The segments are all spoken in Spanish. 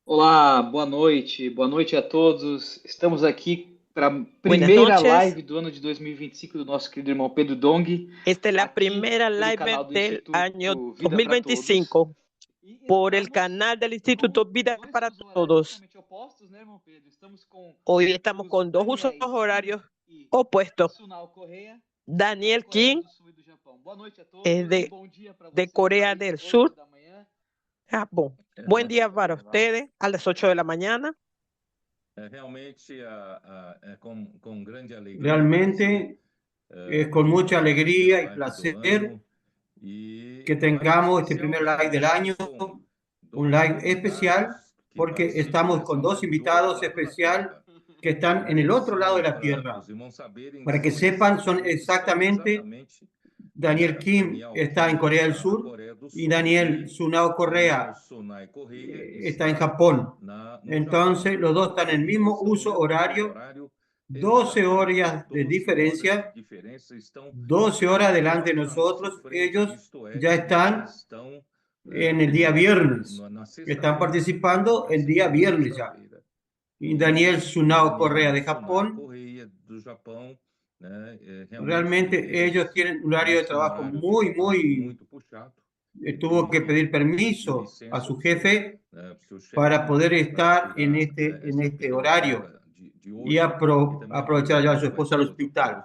Olá, boa noite a todos. Estamos aqui para a Buenas primeira noches. live do ano de 2025 do nosso querido irmão Pedro Dong, Esta es la aqui primera pelo live canal do del año Instituto Vida para Todos. 2025 E por el estamos canal del com Instituto Vida dois para fusos horários Todos. totalmente opostos, né, irmão Pedro? Estamos com Hoy estamos os con dos usos Daniéis Kim horarios e opuestos. Sunal Correia, da Daniel Coreia Kim do Sul e do Japão. Boa noite a es todos, de, bom dia para de vocês Corea aí, del 8 Sur, da manhã. Japón. Buen día para ustedes a las 8 de la mañana. Realmente es con mucha alegría y placer que tengamos este primer live del año, un live especial, porque estamos con dos invitados especial que están en el otro lado de la tierra. Para que sepan, son exactamente Daniel Kim está en Corea del Sur y Daniel Sunao Correa está en Japón. Entonces, los dos están en el mismo uso horario, 12 horas de diferencia, 12 horas delante de nosotros. Ellos ya están en el día viernes, están participando el día viernes ya. Y Daniel Sunao Correa de Japón, realmente ellos tienen un horario de trabajo muy, tuvo que pedir permiso a su jefe para poder estar en este horario y aprovechar ya a su esposa al hospital.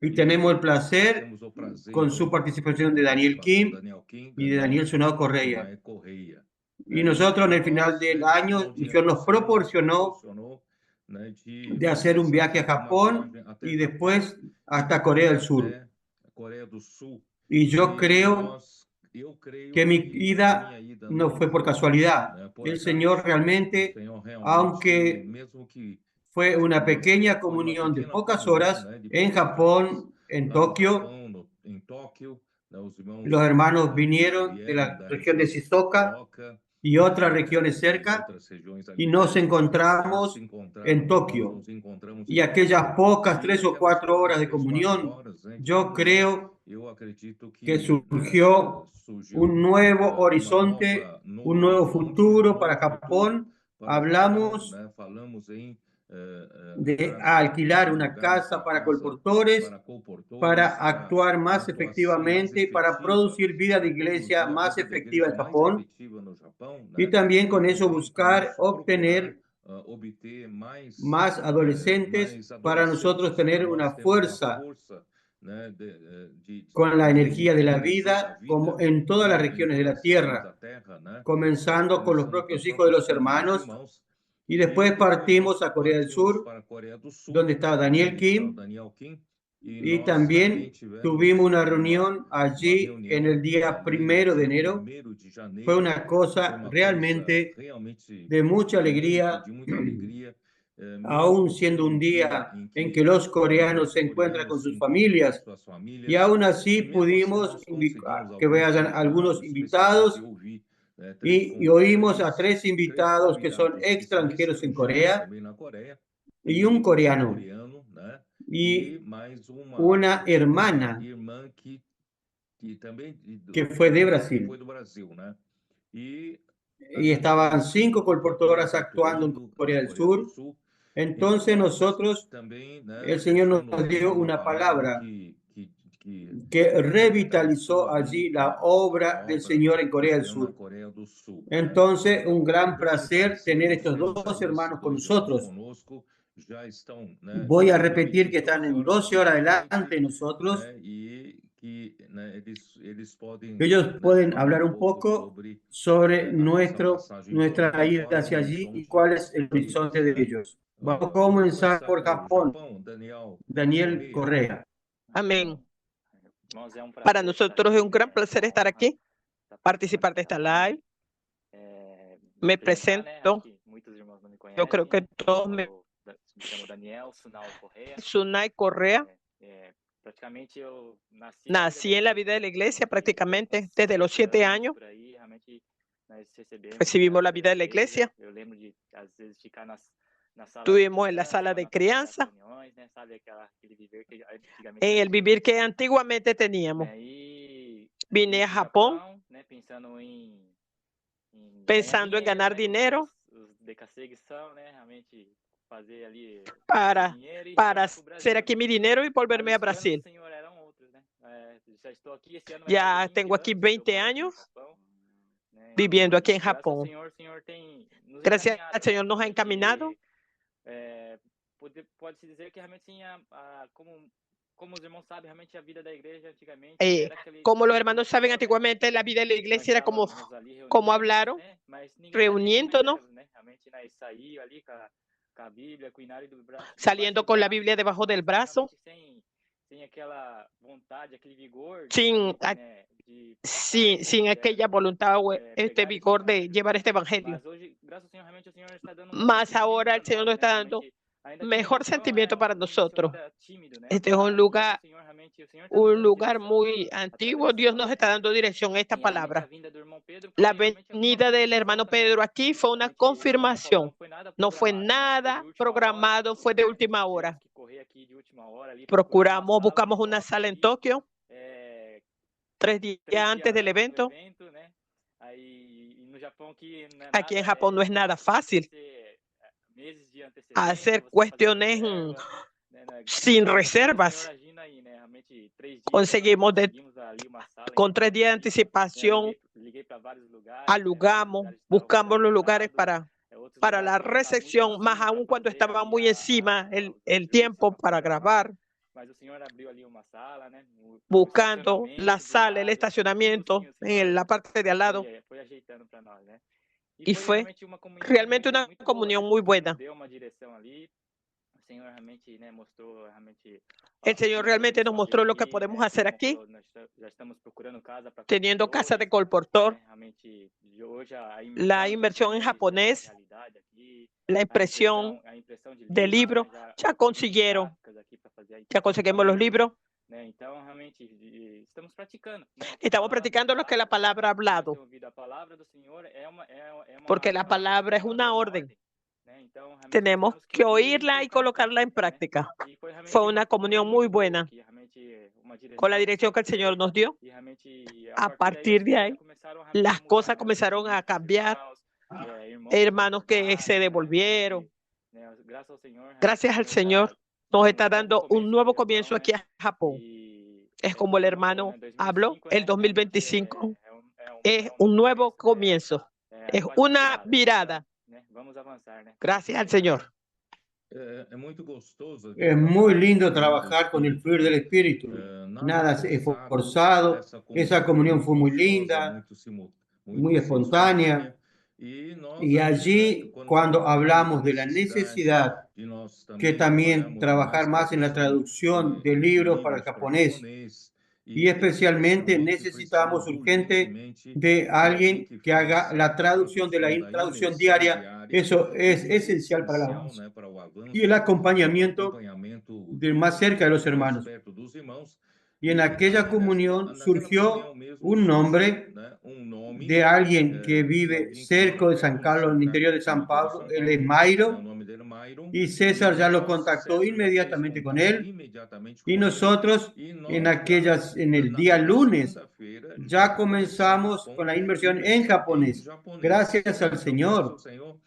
Y tenemos el placer con su participación de Daniel Kim y de Daniel Sunao Correa. Y nosotros en el final del año, Dios nos proporcionó de hacer un viaje a Japón y después hasta Corea del Sur. Y yo creo que mi ida no fue por casualidad. El Señor realmente, aunque fue una pequeña comunión de pocas horas en Japón, en Tokio, los hermanos vinieron de la región de Shizuoka y otras regiones cerca y nos encontramos en Tokio. Y aquellas pocas 3 o 4 horas de comunión, yo creo que surgió un nuevo horizonte, un nuevo futuro para Japón. Hablamos de alquilar una casa para colportores, para actuar más efectivamente, para producir vida de iglesia más efectiva en Japón y también con eso buscar obtener más adolescentes para nosotros tener una fuerza con la energía de la vida como en todas las regiones de la tierra, comenzando con los propios hijos de los hermanos y después partimos a Corea del Sur, donde estaba Daniel Kim y también tuvimos una reunión allí en el día 1 de enero. Fue una cosa realmente de mucha alegría, aún siendo un día en que los coreanos se encuentran con sus familias. Y aún así pudimos que vayan algunos invitados y oímos a 3 invitados que son extranjeros en Corea y un coreano y una hermana que fue de Brasil. Y estaban 5 colportadoras actuando en Corea del Sur. Entonces nosotros, el Señor nos dio una palabra que revitalizó allí la obra del Señor en Corea del Sur. Entonces, un gran placer tener estos dos hermanos con nosotros. Voy a repetir que están en 12 horas adelante de nosotros. Ellos pueden hablar un poco sobre nuestra ida hacia allí y cuál es el horizonte de ellos. Vamos a comenzar por Japón. Daniel Correa. Amén. Para nosotros es un gran placer estar aquí, participar de esta live. Me presento. Yo creo que todos me... Sunay Correa. Nací en la vida de la iglesia prácticamente desde los 7 años. Recibimos la vida de la iglesia. Estuvimos en la sala de crianza, en el vivir que antiguamente teníamos. Vine a Japón pensando en ganar dinero para hacer aquí mi dinero y volverme a Brasil. Ya tengo aquí 20 años viviendo aquí en Japón. Gracias al Señor nos ha encaminado. Pode-se dizer que realmente como os irmãos sabem, realmente a vida da igreja antigamente como los hermanos saben, antiguamente la vida de la iglesia era como hablaron, reuniéndonos, saliendo con la Biblia debajo del brazo, sin aquella voluntad o este vigor de llevar este evangelio. Mas ahora el Señor nos está dando mejor sentimiento para nosotros. Este es un lugar muy antiguo. Dios nos está dando dirección a esta palabra. La venida del hermano Pedro aquí fue una confirmación. No fue nada programado, fue de última hora. Buscamos una sala en Tokio 3 días antes del evento. Aquí en Japón no es nada fácil hacer cuestiones sin reservas. Conseguimos con 3 días de anticipación, alugamos, buscamos los lugares para la recepción, más aún cuando estaba muy encima el tiempo para grabar. Buscando la sala, el estacionamiento en la parte de al lado. Y fue realmente una comunión muy buena. El Señor realmente nos mostró lo que podemos hacer aquí, teniendo casa de colportor, la inversión en japonés, la impresión de libros, ya conseguimos los libros. Estamos practicando lo que la palabra ha hablado, porque la palabra es una orden. Tenemos que oírla y colocarla en práctica. Fue una comunión muy buena con la dirección que el Señor nos dio. A partir de ahí, las cosas comenzaron a cambiar. Hermanos que se devolvieron. Gracias al Señor, nos está dando un nuevo comienzo aquí a Japón. Es como el hermano habló, el 2025 es un nuevo comienzo. Es una mirada. Gracias al Señor. Es muy lindo trabajar con el fluir del Espíritu. Nada es forzado. Esa comunión fue muy linda, muy espontánea. Y allí, cuando hablamos de la necesidad que también trabajar más en la traducción de libros para el japonés, y especialmente necesitamos urgente de alguien que haga la traducción de la traducción diaria. Eso es esencial para el avance. Y el acompañamiento de más cerca de los hermanos. Y en aquella comunión surgió un nombre de alguien que vive cerca de San Carlos, en el interior de San Pablo. Él es Mayro. Y César ya lo contactó inmediatamente con él. Y nosotros en el día lunes ya comenzamos con la inmersión en japonés. Gracias al Señor.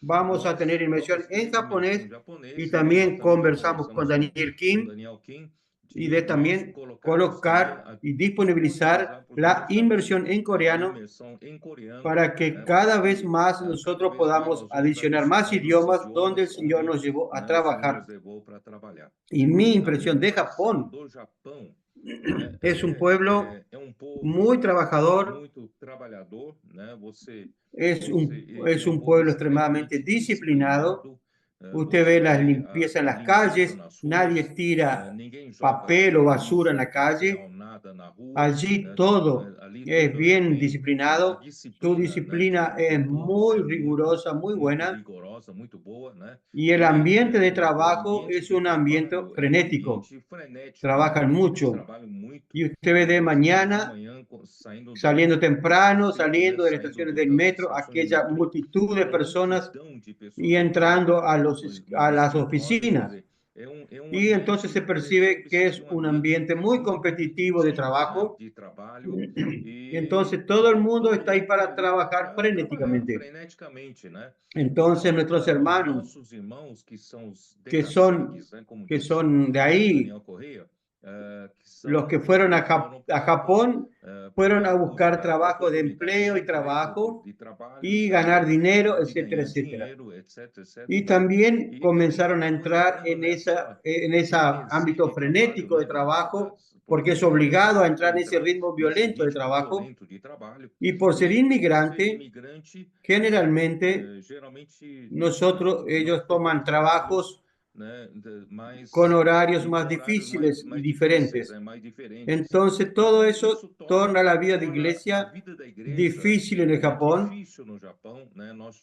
Vamos a tener inmersión en japonés y también conversamos con Daniel Kim y de también colocar y disponibilizar la inversión en coreano para que cada vez más nosotros podamos adicionar más idiomas donde el Señor nos llevó a trabajar. Y mi impresión de Japón es un pueblo muy trabajador, es un pueblo extremadamente disciplinado. Usted ve la limpieza en las calles, nadie tira papel o basura en la calle. Allí todo es bien disciplinado. Tu disciplina es muy rigurosa, muy buena. Y el ambiente de trabajo es un ambiente frenético. Trabajan mucho. Y usted ve de mañana, saliendo temprano, saliendo de las estaciones del metro, aquella multitud de personas y entrando a las oficinas. Y entonces se percibe que es un ambiente muy competitivo de trabajo. Y entonces todo el mundo está ahí para trabajar frenéticamente. Entonces nuestros hermanos que son de ahí, los que fueron a Japón, fueron a buscar trabajo de empleo y trabajo y ganar dinero, etcétera, etcétera. Y también comenzaron a entrar en ese ámbito frenético de trabajo, porque es obligado a entrar en ese ritmo violento de trabajo. Y por ser inmigrante, generalmente ellos toman trabajos con horarios más difíciles y diferentes. Entonces todo eso torna la vida de iglesia difícil en el Japón.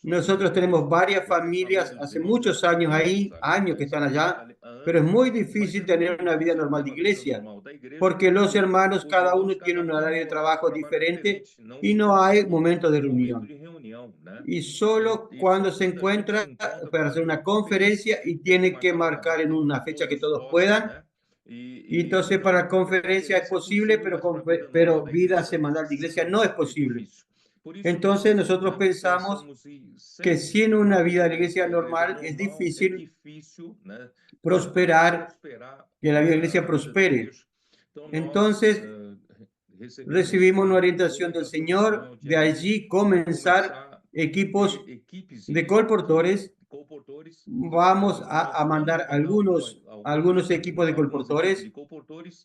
Nosotros tenemos varias familias hace muchos años ahí, años que están allá, pero es muy difícil tener una vida normal de iglesia, porque los hermanos, cada uno tiene un horario de trabajo diferente y no hay momento de reunión. Y solo cuando se encuentra para hacer una conferencia y tiene que marcar en una fecha que todos puedan. Y entonces para conferencia es posible, pero vida semanal de iglesia no es posible. Entonces nosotros pensamos que sin una vida de iglesia normal es difícil prosperar, que la vida de iglesia prospere. Entonces recibimos una orientación del Señor, de allí comenzar equipos de colportores. Vamos a mandar algunos equipos de colportores,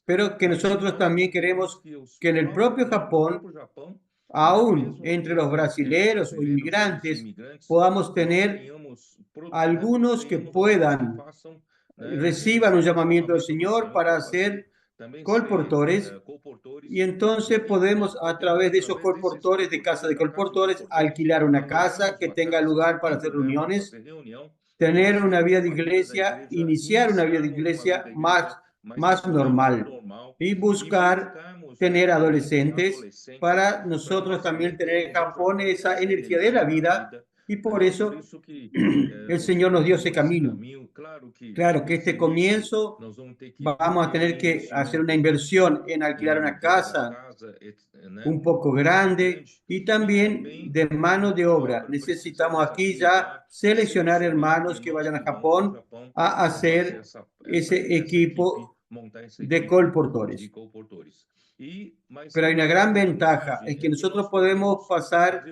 pero que nosotros también queremos que en el propio Japón, aún entre los brasileños o inmigrantes, podamos tener algunos que reciban un llamamiento del Señor para ser colportores, y entonces podemos a través de esos colportores, de casa de colportores, alquilar una casa que tenga lugar para hacer reuniones, tener una vida de iglesia, iniciar una vida de iglesia más normal y buscar tener adolescentes para nosotros también tener en Japón esa energía de la vida, y por eso el Señor nos dio ese camino. Claro que este comienzo vamos a tener que hacer una inversión en alquilar una casa un poco grande y también de mano de obra. Necesitamos aquí ya seleccionar hermanos que vayan a Japón a hacer ese equipo de colportores. Pero hay una gran ventaja, es que nosotros podemos pasar,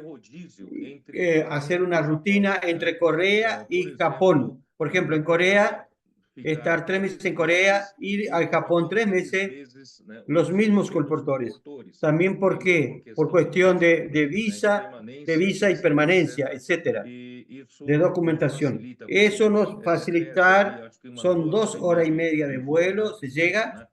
hacer una rutina entre Corea y Japón. Por ejemplo, en Corea, estar 3 meses en Corea, ir al Japón 3 meses, los mismos colportores. También porque por cuestión de visa y permanencia, etcétera, de documentación. Eso nos facilitar, son 2 horas y media de vuelo, se llega.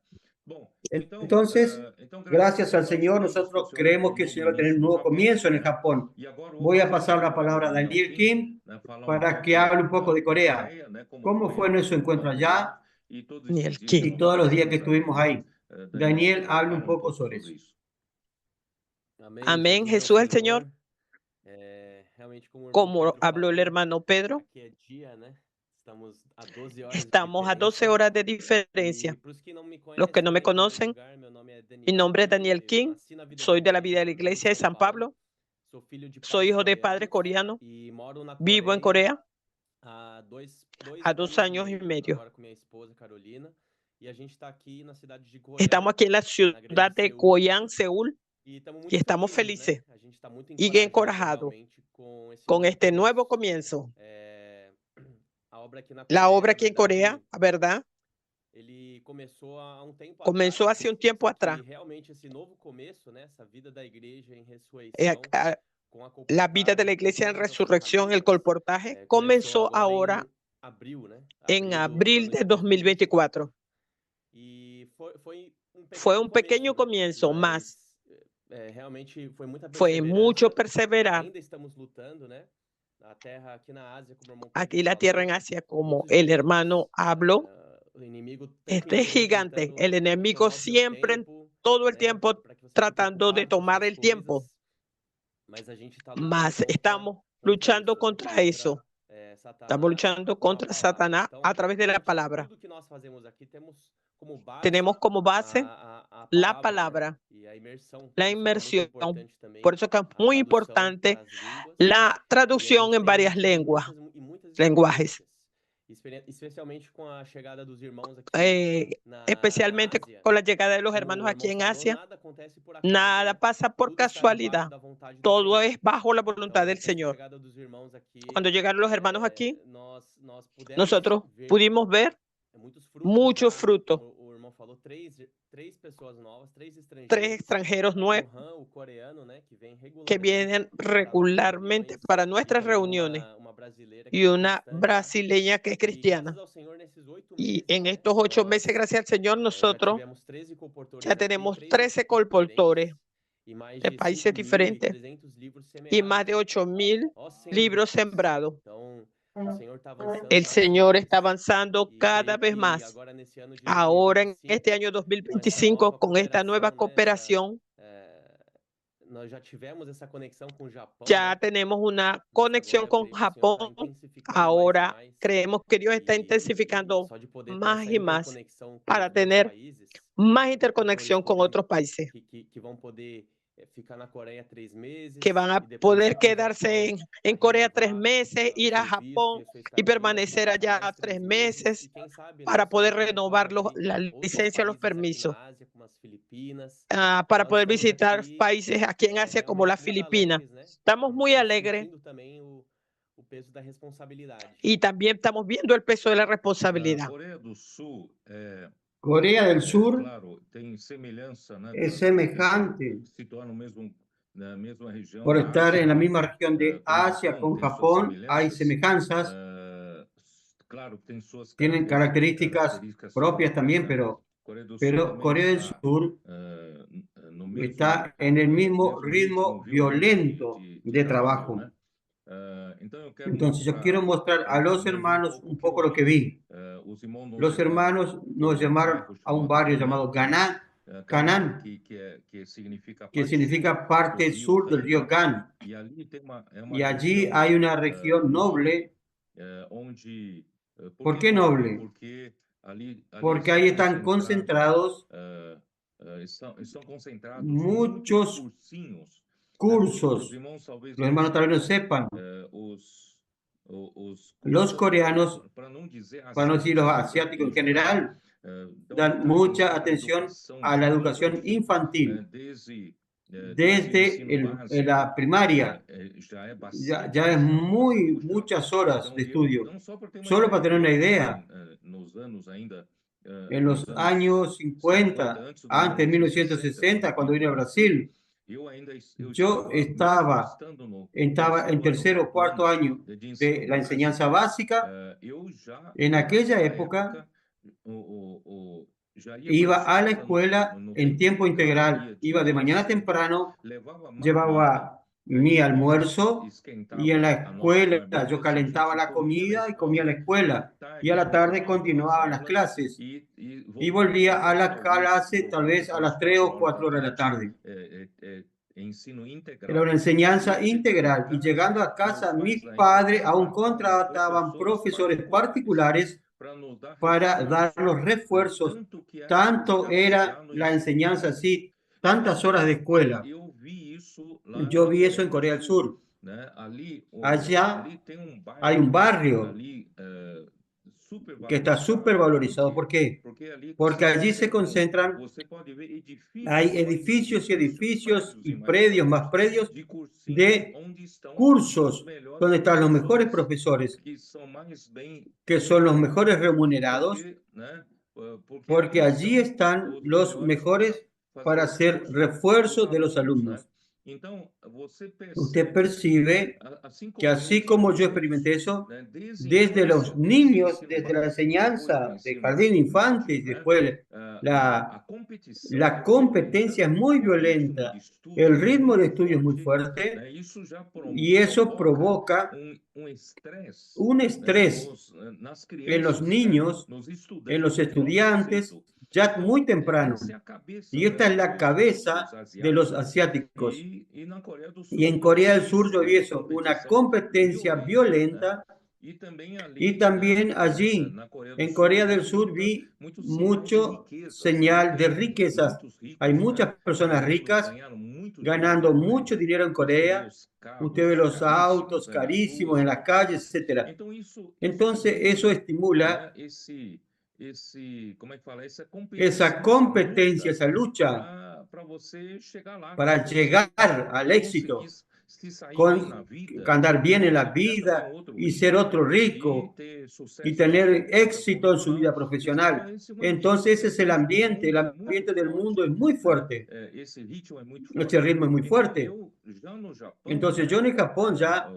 Entonces, gracias al Señor, nosotros creemos que el Señor va a tener un nuevo comienzo en el Japón. Voy a pasar la palabra a Daniel Kim para que hable un poco de Corea. ¿Cómo fue nuestro encuentro allá? Daniel Kim. Y todos los días que estuvimos ahí. Daniel, hable un poco sobre eso. Amén. Jesús el Señor. Como habló el hermano Pedro, estamos a 12 horas de diferencia. Los que no me conocen, mi nombre es Daniel Kim, soy de la vida de la iglesia de San Pablo, soy hijo de padre coreano, vivo en Corea a 2 años y medio. Estamos aquí en la ciudad de Goyang, Seúl, y estamos felices y encorajados con este nuevo comienzo. La obra aquí en Corea, ¿verdad? Comenzó hace un tiempo atrás. La vida de la iglesia en resurrección, el colportaje, comenzó ahora en abril de 2024. Fue un pequeño comienzo, más fue mucho perseverar. Aquí la tierra en Asia, como el hermano habló, este gigante, el enemigo siempre, todo el tiempo, tratando de tomar el tiempo. Mas estamos luchando contra eso. Estamos luchando contra Satanás a través de la palabra. Tenemos como base la palabra, la inmersión. Por eso que es muy importante la traducción en varias lenguajes. Especialmente con la llegada de los hermanos aquí en Asia, nada pasa por casualidad. Todo es bajo la voluntad del Señor. Cuando llegaron los hermanos aquí, nosotros pudimos ver mucho fruto. 3 extranjeros nuevos que vienen regularmente para nuestras reuniones y una brasileña que es cristiana. Y en estos 8 meses, gracias al Señor, nosotros ya tenemos 13 colportores de países diferentes y más de 8.000 libros sembrados. El Señor está avanzando cada vez más. Ahora en este año 2025, con esta nueva cooperación, ya tenemos una conexión con Japón. Ahora creemos que Dios está intensificando más y más para tener más interconexión con otros países que van a poder quedarse en Corea 3 meses, ir a Japón y permanecer allá 3 meses para poder renovar la licencia, los permisos, para poder visitar países aquí en Asia como las Filipinas. Estamos muy alegres y también estamos viendo el peso de la responsabilidad. Corea del Sur es semejante por estar en la misma región de Asia con Japón. Hay semejanzas, tienen características propias también, pero Corea del Sur está en el mismo ritmo violento de trabajo. Entonces yo quiero mostrar a los hermanos un poco lo que vi. Los hermanos nos llamaron a un barrio llamado Canán, que significa parte sur del río Gan. Y allí hay una región noble. ¿Por qué noble? Porque ahí están concentrados muchos cursos. Los hermanos tal vez no sepan. Los coreanos, para no decir los asiáticos en general, dan mucha atención a la educación infantil. Desde la primaria ya es muchas horas de estudio. Solo para tener una idea, en los años 50, antes de 1960, cuando vine a Brasil, yo estaba en tercer o cuarto año de la enseñanza básica. En aquella época iba a la escuela en tiempo integral, iba de mañana temprano, llevaba mi almuerzo y en la escuela yo calentaba la comida y comía en la escuela, y a la tarde continuaban las clases y volvía a la clase tal vez a las 3 o 4 horas de la tarde. Era una enseñanza integral, y llegando a casa mis padres aún contrataban profesores particulares para dar los refuerzos. Tanto era la enseñanza así, tantas horas de escuela. Yo vi eso en Corea del Sur. Allá hay un barrio que está súper valorizado. ¿Por qué? Porque allí se concentran, hay edificios y edificios y predios, más predios de cursos donde están los mejores profesores, que son los mejores remunerados, porque allí están los mejores para hacer refuerzo de los alumnos. Usted percibe que así como yo experimenté eso, desde los niños, desde la enseñanza de jardín de infantes, después la competencia es muy violenta, el ritmo de estudio es muy fuerte, y eso provoca un estrés en los niños, en los estudiantes, ya muy temprano. Y esta es la cabeza de los asiáticos. Y en Corea del Sur yo vi eso, una competencia violenta Y también allí, en Corea del Sur, vi mucho señal de riquezas. Hay muchas personas ricas ganando mucho dinero en Corea. Usted ve los autos carísimos en las calles, etc. Entonces, eso estimula esa competencia, esa lucha para llegar al éxito, con andar bien en la vida y ser otro rico y tener éxito en su vida profesional. Entonces ese es el ambiente del mundo es muy fuerte, este ritmo es muy fuerte. Entonces yo en Japón ya,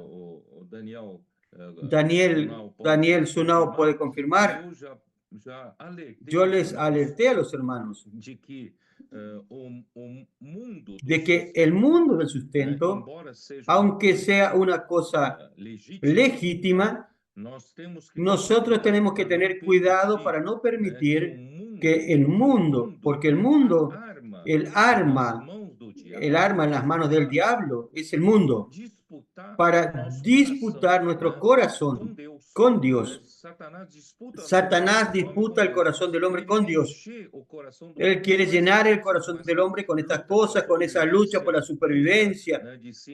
Daniel Sunao puede confirmar, yo les alerté a los hermanos de que el mundo del sustento, aunque sea una cosa legítima, nosotros tenemos que tener cuidado para no permitir que el mundo, porque el mundo, el arma en las manos del diablo es el mundo, para disputar nuestro corazón con Dios. Satanás disputa el corazón del hombre con Dios. Él quiere llenar el corazón del hombre con estas cosas, con esa lucha por la supervivencia,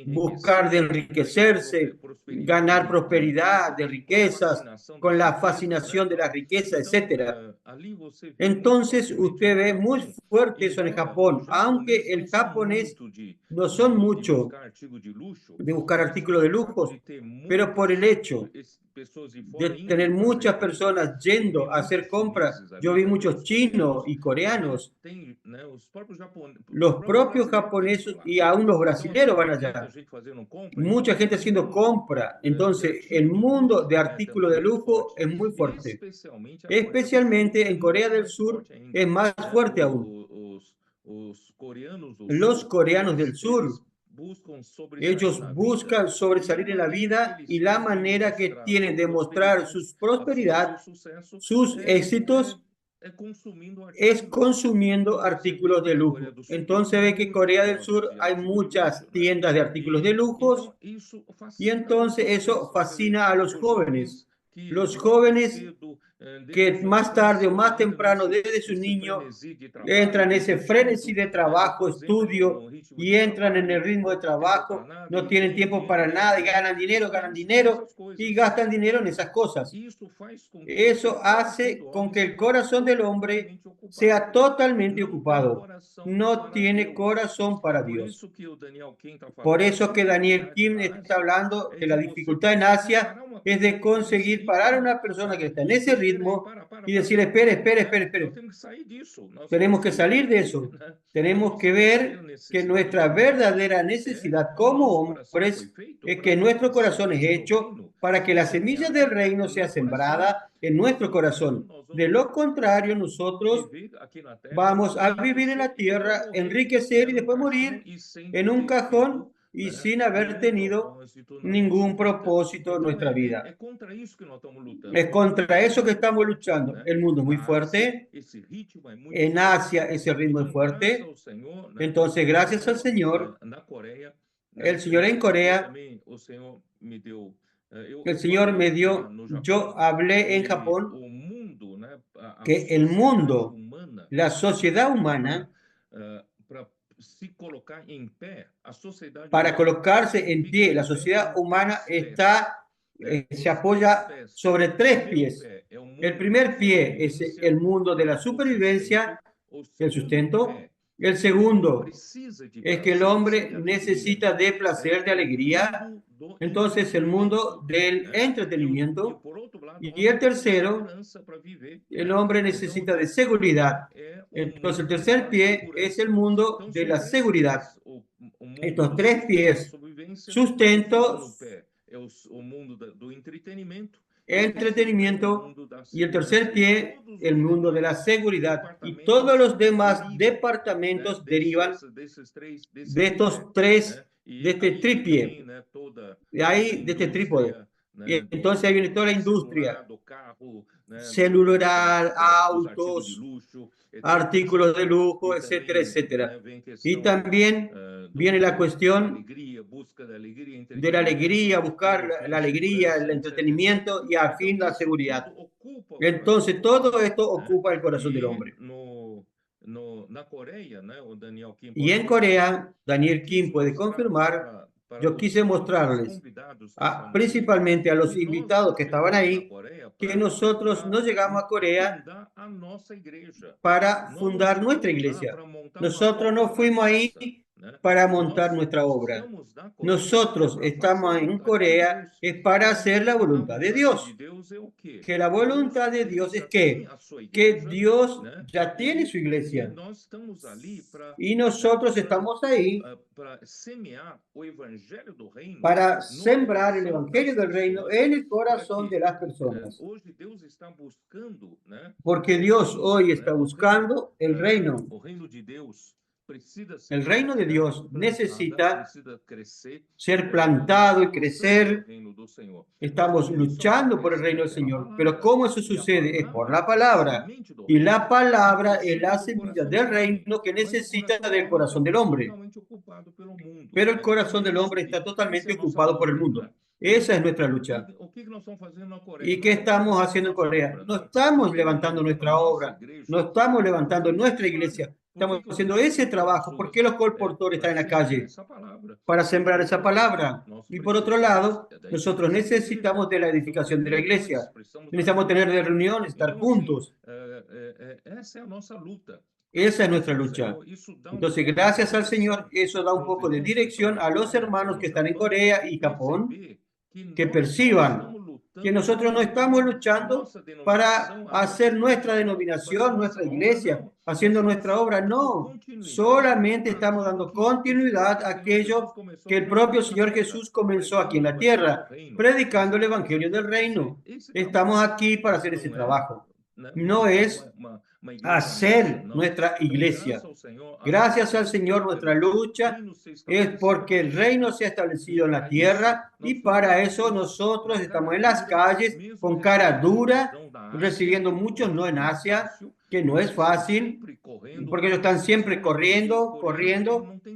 buscar de enriquecerse, ganar prosperidad de riquezas, con la fascinación de la riqueza, etc. Entonces usted ve muy fuerte eso en Japón, aunque el japonés no son mucho de buscar artículos de lujo, pero por el hecho de tener muchas personas yendo a hacer compras, yo vi muchos chinos y coreanos, los propios japoneses y aún los brasileños van allá. Mucha gente haciendo compra. Entonces, el mundo de artículos de lujo es muy fuerte. Especialmente en Corea del Sur es más fuerte aún. Los coreanos del sur, ellos buscan sobresalir en la vida y la manera que tienen de mostrar su prosperidad, sus éxitos, es consumiendo artículos de lujo. Entonces ve que en Corea del Sur hay muchas tiendas de artículos de lujo y entonces eso fascina a los jóvenes. Los jóvenes que más tarde o más temprano, desde su niño, entran en ese frenesí de trabajo, estudio, y entran en el ritmo de trabajo, no tienen tiempo para nada y ganan dinero y gastan dinero en esas cosas. Eso hace con que el corazón del hombre sea totalmente ocupado. No tiene corazón para Dios. Por eso que Daniel Kim está hablando que la dificultad en Asia es de conseguir parar a una persona que está en ese ritmo y decir, espere. Tenemos que salir de eso. Tenemos que ver que nuestra verdadera necesidad como hombres es que nuestro corazón es hecho para que la semilla del reino sea sembrada en nuestro corazón. De lo contrario, nosotros vamos a vivir en la tierra, enriquecer y después morir en un cajón y sin haber tenido ningún propósito en nuestra vida. Es contra eso que estamos luchando. El mundo es muy fuerte. En Asia ese ritmo es fuerte. Entonces, gracias al Señor, el Señor en Corea, el Señor me dio, yo hablé en Japón que el mundo, la sociedad humana, para colocarse en pie, la sociedad humana se apoya sobre 3 pies. El primer pie es el mundo de la supervivencia, el sustento. El segundo es que el hombre necesita de placer, de alegría. Entonces, el mundo del entretenimiento. Y el tercero, el hombre necesita de seguridad. Entonces, el tercer pie es el mundo de la seguridad. Estos 3 pies, sustento, entretenimiento, y el tercer pie, el mundo de la seguridad. Y todos los demás departamentos derivan de estos 3, de este tripié, de ahí, de este trípode. Y entonces ahí viene toda la industria, celular, autos, artículos de lujo, etcétera, etcétera. Y también viene la cuestión de la alegría, buscar la alegría, el entretenimiento y al fin la seguridad. Entonces todo esto ocupa el corazón del hombre. Y en Corea, Daniel Kim puede confirmar, yo quise mostrarles, principalmente a los invitados que estaban ahí, que nosotros no llegamos a Corea para fundar nuestra iglesia. Nosotros no fuimos ahí para montar nuestra obra. Nosotros estamos en Corea es para hacer la voluntad de Dios. Que la voluntad de Dios es que Dios ya tiene su iglesia. Y nosotros estamos ahí para sembrar el evangelio del reino en el corazón de las personas. Porque Dios hoy está buscando el reino. El reino de Dios necesita ser plantado y crecer. Estamos luchando por el reino del Señor. Pero ¿cómo eso sucede? Es por la palabra. Y la palabra es la semilla del reino que necesita del corazón del hombre. Pero el corazón del hombre está totalmente ocupado por el mundo. Esa es nuestra lucha. ¿Y qué estamos haciendo en Corea? No estamos levantando nuestra obra. No estamos levantando nuestra iglesia. Estamos haciendo ese trabajo. ¿Por qué los colportores están en la calle? Para sembrar esa palabra. Y por otro lado, nosotros necesitamos de la edificación de la iglesia. Necesitamos tener de reuniones, estar juntos. Esa es nuestra lucha. Entonces, gracias al Señor, eso da un poco de dirección a los hermanos que están en Corea y Japón, que perciban que nosotros no estamos luchando para hacer nuestra denominación, nuestra iglesia, haciendo nuestra obra. No, solamente estamos dando continuidad a aquello que el propio Señor Jesús comenzó aquí en la tierra, predicando el evangelio del reino. Estamos aquí para hacer ese trabajo. No es hacer nuestra iglesia. Gracias al Señor, nuestra lucha es porque el reino se ha establecido en la tierra y para eso nosotros estamos en las calles con cara dura, recibiendo muchos no en Asia, que no es fácil, porque ellos están siempre corriendo.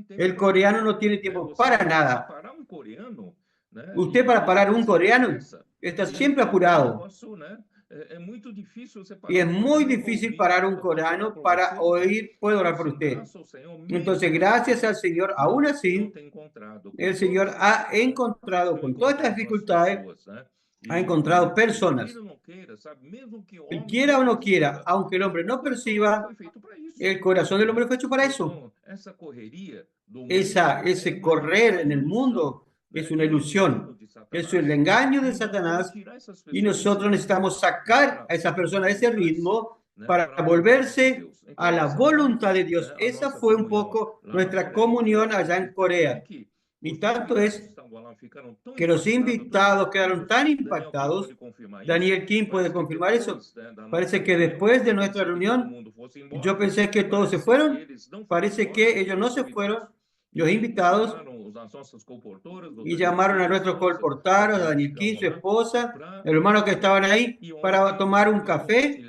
El coreano no tiene tiempo para nada. Usted para parar un coreano está siempre apurado. Y es muy difícil parar un coreano para oír, puedo orar por usted. Entonces, gracias al Señor, aún así, el Señor ha encontrado con todas estas dificultades, ha encontrado personas. Él quiera o no quiera, aunque el hombre no perciba, el corazón del hombre fue hecho para eso. Ese correr en el mundo es una ilusión. Eso es el engaño de Satanás y nosotros necesitamos sacar a esa persona de ese ritmo para volverse a la voluntad de Dios. Esa fue un poco nuestra comunión allá en Corea. Y tanto es que los invitados quedaron tan impactados. Daniel Kim puede confirmar eso. Parece que después de nuestra reunión, yo pensé que todos se fueron. Parece que ellos no se fueron. Los invitados, y llamaron a nuestros colportaros, a Daniel Kim, su esposa, el hermano que estaban ahí, para tomar un café,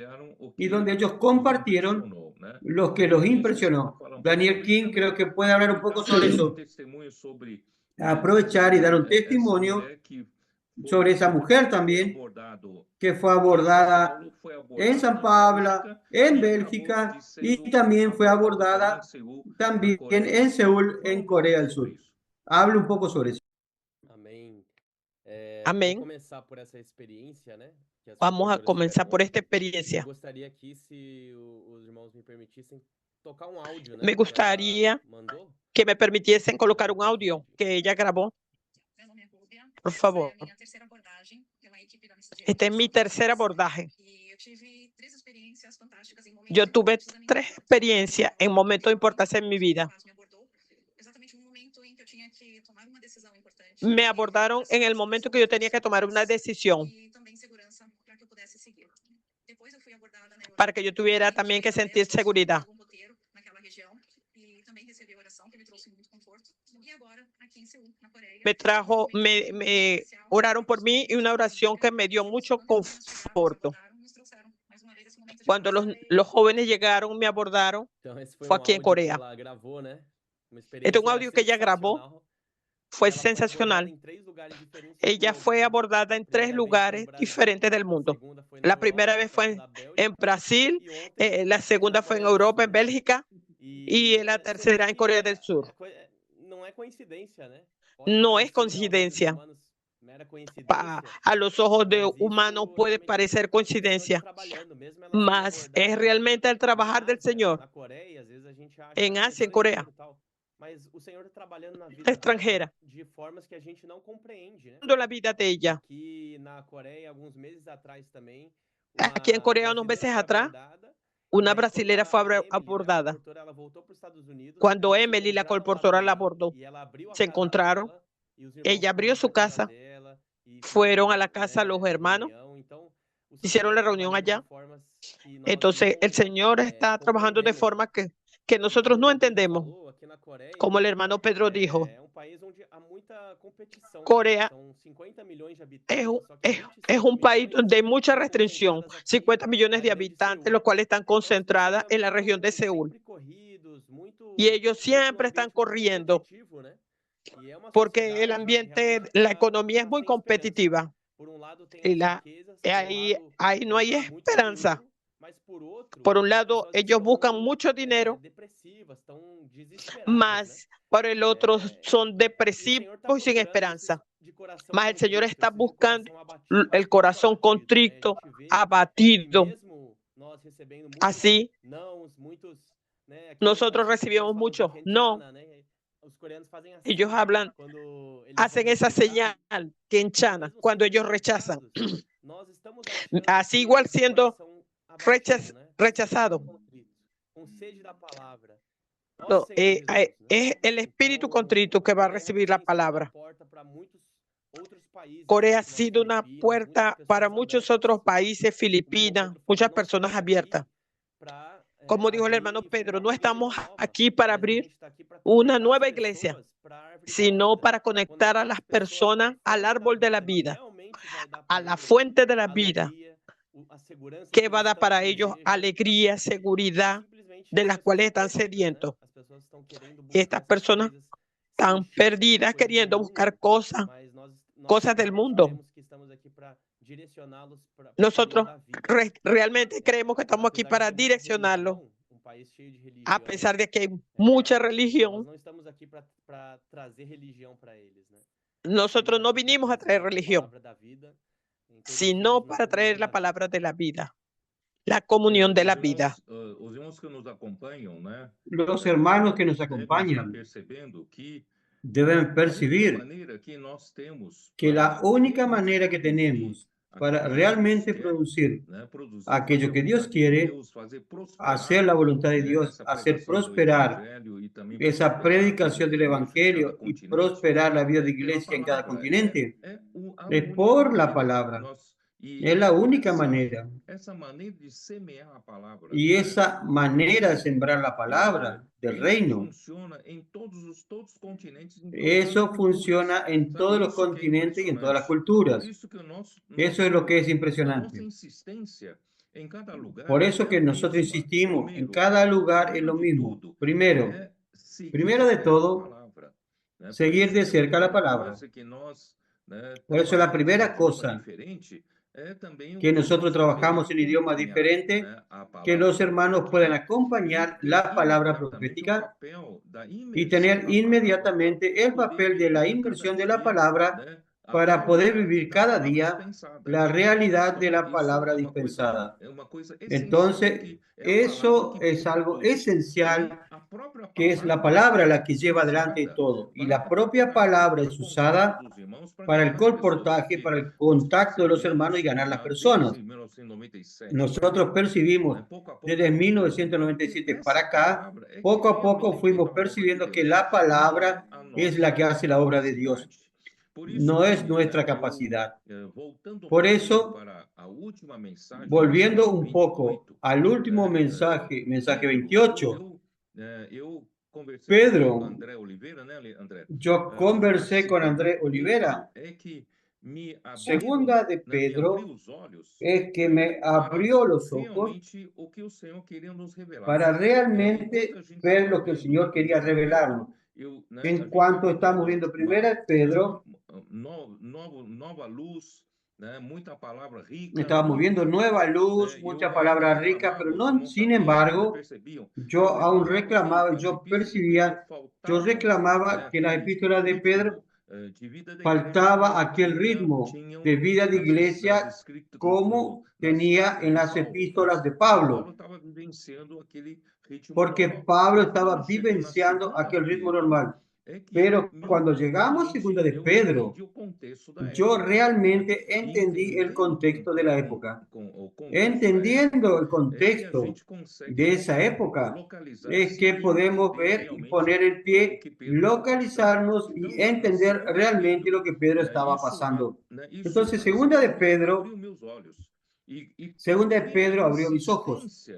y donde ellos compartieron lo que los impresionó. Daniel Kim creo que puede hablar un poco sobre eso. Aprovechar y dar un testimonio sobre esa mujer también, que fue abordada en San Pablo, en Bélgica, y también fue abordada también en Seúl, en Corea del Sur. Hable un poco sobre eso. Amén. Vamos a comenzar por esta experiencia. Me gustaría que me permitiesen colocar un audio que ella grabó. Por favor. Este es mi tercer abordaje. Yo tuve 3 experiencias en momentos importantes en mi vida. Me abordaron en el momento que yo tenía que tomar una decisión. Para que yo tuviera también que sentir seguridad. me oraron por mí y una oración que me dio mucho conforto. Cuando los jóvenes llegaron, me abordaron, fue aquí en Corea. Este es un audio que ella grabó, fue sensacional. Ella fue abordada en 3 lugares diferentes del mundo. La primera vez fue en Brasil, la segunda fue en Europa, en Bélgica, y la tercera en Corea del Sur. No es coincidencia. A los ojos de humanos puede parecer coincidencia, mas es realmente el trabajar del Señor en Asia, en Corea, extranjera, la vida de ella. Aquí en Corea, unos meses atrás, una brasilera fue abordada. Cuando Emily, la colportora, la abordó, se encontraron. Ella abrió su casa, fueron a la casa los hermanos, hicieron la reunión allá. Entonces, el Señor está trabajando de forma que nosotros no entendemos. Como el hermano Pedro dijo, Corea es un país donde hay mucha restricción, 50 millones de habitantes, los cuales están concentradas en la región de Seúl. Y ellos siempre están corriendo, porque el ambiente, la economía es muy competitiva. Y ahí no hay esperanza. Por un lado, ellos buscan mucho dinero, mas por el otro son depresivos y sin esperanza. Mas el Señor está buscando el corazón contrito, abatido. Así, nosotros recibimos mucho no. Ellos hacen esa señal que en China, cuando ellos rechazan. Así igual siendo rechazado. No, es el espíritu contrito que va a recibir la palabra. Corea ha sido una puerta para muchos otros países, Filipinas, muchas personas abiertas. Como dijo el hermano Pedro, no estamos aquí para abrir una nueva iglesia, sino para conectar a las personas al árbol de la vida, a la fuente de la vida, que va a dar para ellos alegría, seguridad, de las cuales están sedientos. Y estas personas están perdidas queriendo buscar cosas del mundo. Nosotros realmente creemos que estamos aquí para direccionarlos, a pesar de que hay mucha religión. Nosotros no vinimos a traer religión, sino para traer la palabra de la vida, la comunión de la vida. Los hermanos que nos acompañan deben percibir que la única manera que tenemos para realmente producir aquello que Dios quiere, hacer la voluntad de Dios, hacer prosperar esa predicación del Evangelio y prosperar la vida de iglesia en cada continente, es por la palabra. Es la única manera. Y esa manera de sembrar la palabra del reino, eso funciona en todos los continentes y en todas las culturas. Eso es lo que es impresionante. Por eso que nosotros insistimos, en cada lugar es lo mismo. Primero de todo, seguir de cerca la palabra. Por eso la primera cosa que nosotros trabajamos en idiomas diferentes, que los hermanos puedan acompañar la palabra profética y tener inmediatamente el papel de la inmersión de la palabra para poder vivir cada día la realidad de la palabra dispensada. Entonces, eso es algo esencial, que es la palabra la que lleva adelante todo. Y la propia palabra es usada para el colportaje, para el contacto de los hermanos y ganar las personas. Nosotros percibimos desde 1997 para acá, poco a poco fuimos percibiendo que la palabra es la que hace la obra de Dios. No es nuestra capacidad. Por eso, volviendo un poco al último mensaje 28, Pedro, yo conversé con André Oliveira. Segunda de Pedro es que me abrió los ojos para realmente ver lo que el Señor quería revelarnos. En cuanto estamos viendo primera de Pedro, estábamos viendo nueva luz, mucha palabra rica, pero no, sin embargo, yo aún reclamaba, yo percibía, yo reclamaba que en las epístolas de Pedro faltaba aquel ritmo de vida de iglesia como tenía en las epístolas de Pablo, porque Pablo estaba vivenciando aquel ritmo normal. Pero cuando llegamos a segunda de Pedro, yo realmente entendí el contexto de la época. Entendiendo el contexto de esa época, es que podemos ver y poner el pie, localizarnos y entender realmente lo que Pedro estaba pasando. Entonces, segunda de Pedro abrió mis ojos.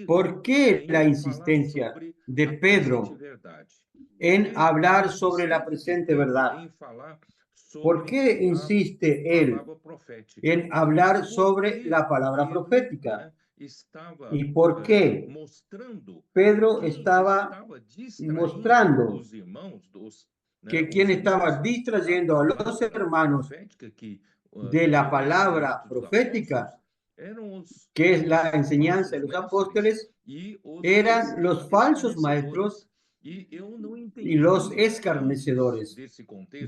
¿Por qué la insistencia de Pedro en hablar sobre la presente verdad? ¿Por qué insiste él en hablar sobre la palabra profética? ¿Y por qué? Pedro estaba mostrando que quien estaba distrayendo a los hermanos de la palabra profética, que es la enseñanza de los apóstoles, eran los falsos maestros y los escarnecedores.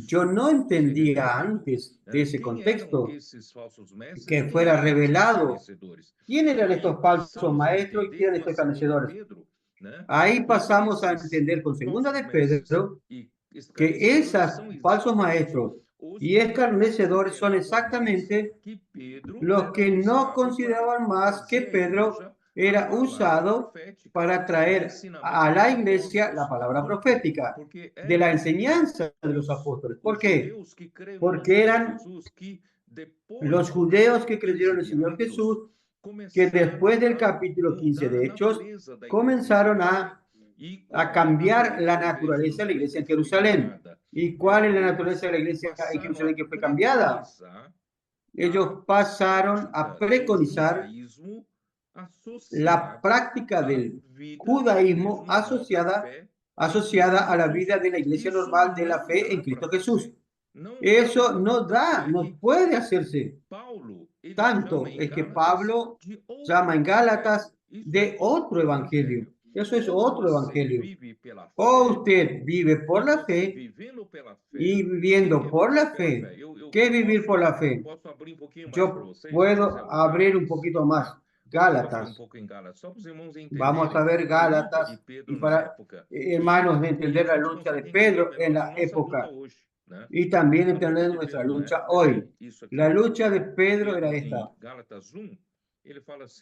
Yo no entendía antes de ese contexto que fuera revelado quién eran estos falsos maestros y quién eran estos escarnecedores. Ahí pasamos a entender con segunda de Pedro que esos falsos maestros y escarnecedores son exactamente los que no consideraban más que Pedro era usado para traer a la iglesia la palabra profética de la enseñanza de los apóstoles. ¿Por qué? Porque eran los judeos que creyeron en el Señor Jesús, que después del capítulo 15 de Hechos comenzaron a cambiar la naturaleza de la iglesia en Jerusalén. ¿Y cuál es la naturaleza de la iglesia en Jerusalén que fue cambiada? Ellos pasaron a preconizar la práctica del judaísmo asociada a la vida de la iglesia normal de la fe en Cristo Jesús. Eso no puede hacerse. Tanto es que Pablo llama en Gálatas de otro evangelio. Eso es otro evangelio. O usted vive por la fe y viviendo por la fe. ¿Qué es vivir por la fe? Yo puedo abrir un poquito más. Gálatas. Vamos a ver Gálatas y para hermanos entender la lucha de Pedro en la época y también entender nuestra lucha hoy. La lucha de Pedro era esta.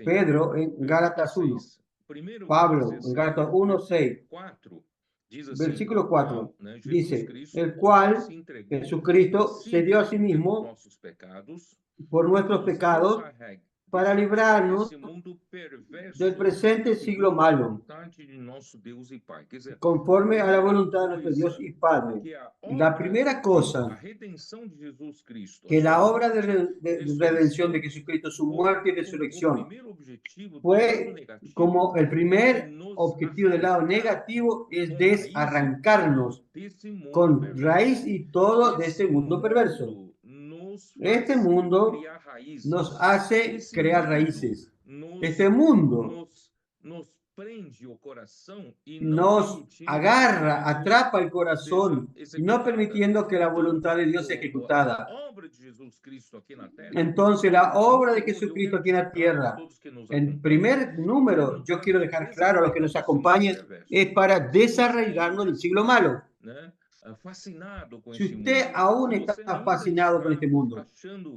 Pedro en Gálatas 1. Pablo en Gálatas 1:6. Versículo 4 dice, el cual Jesucristo se dio a sí mismo por nuestros pecados para librarnos del presente siglo malo, conforme a la voluntad de nuestro Dios y Padre. La primera cosa que la obra de redención de Jesucristo, su muerte y resurrección, fue como el primer objetivo del lado negativo, es desarrancarnos con raíz y todo de este mundo perverso. Este mundo nos hace crear raíces. Este mundo nos agarra, atrapa el corazón, no permitiendo que la voluntad de Dios sea ejecutada. Entonces, la obra de Jesucristo aquí en la tierra, en primer número, yo quiero dejar claro a los que nos acompañan, es para desarraigarnos del siglo malo. Si usted aún está fascinado con este mundo,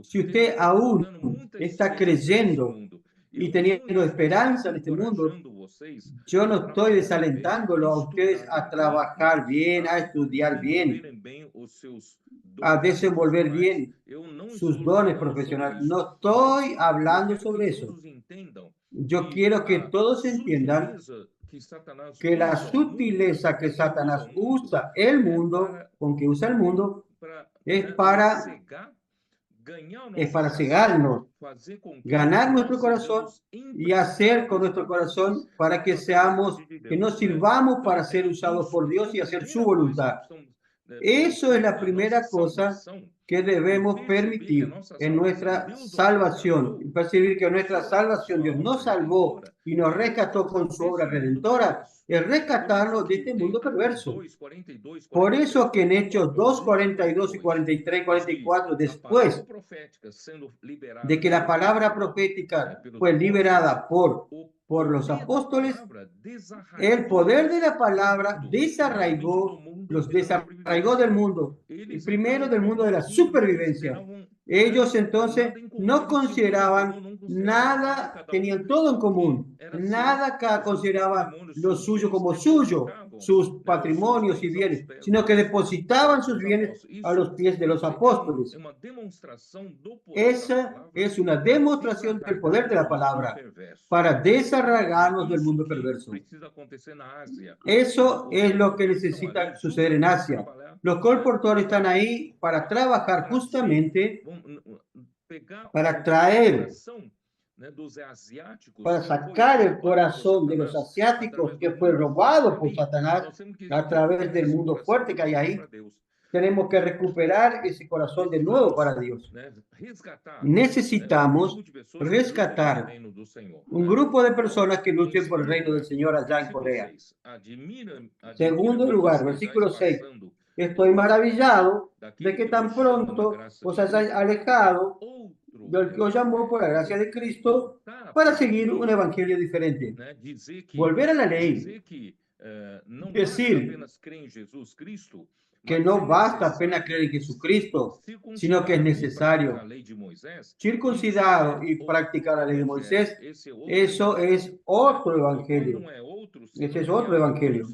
si usted aún está creyendo y teniendo esperanza en este mundo, yo no estoy desalentándolo a ustedes a trabajar bien, a estudiar bien, a desenvolver bien sus dones profesionales. No estoy hablando sobre eso. Yo quiero que todos entiendan que la sutileza que Satanás usa el mundo, con que usa el mundo, es para cegarnos, ganar nuestro corazón y hacer con nuestro corazón para que nos sirvamos para ser usados por Dios y hacer su voluntad. Eso es la primera cosa que debemos permitir en nuestra salvación. Y percibir que nuestra salvación, Dios nos salvó y nos rescató con su obra redentora, es rescatarnos de este mundo perverso. Por eso que en Hechos 2, 42 y 43, 44, después de que la palabra profética fue liberada por los apóstoles, el poder de la palabra los desarraigó del mundo, y primero del mundo de la supervivencia. Ellos entonces no consideraban nada, tenían todo en común, nada consideraban lo suyo como suyo, sus patrimonios y bienes, sino que depositaban sus bienes a los pies de los apóstoles. Esa es una demostración del poder de la palabra para desarraigarnos del mundo perverso. Eso es lo que necesita suceder en Asia. Los colportores están ahí para trabajar justamente para traer, para sacar el corazón de los asiáticos que fue robado por Satanás a través del mundo fuerte que hay ahí. Tenemos que recuperar ese corazón de nuevo para Dios. Necesitamos rescatar un grupo de personas que luchen por el reino del Señor allá en Corea. Segundo lugar, versículo 6. Estoy maravillado de que tan pronto os hayáis alejado del que os llamó por la gracia de Cristo para seguir un evangelio diferente. Volver a la ley. Decir que no basta apenas creer en Jesucristo, sino que es necesario circuncidado y practicar la ley de Moisés. Eso es otro evangelio. Ese es otro evangelio.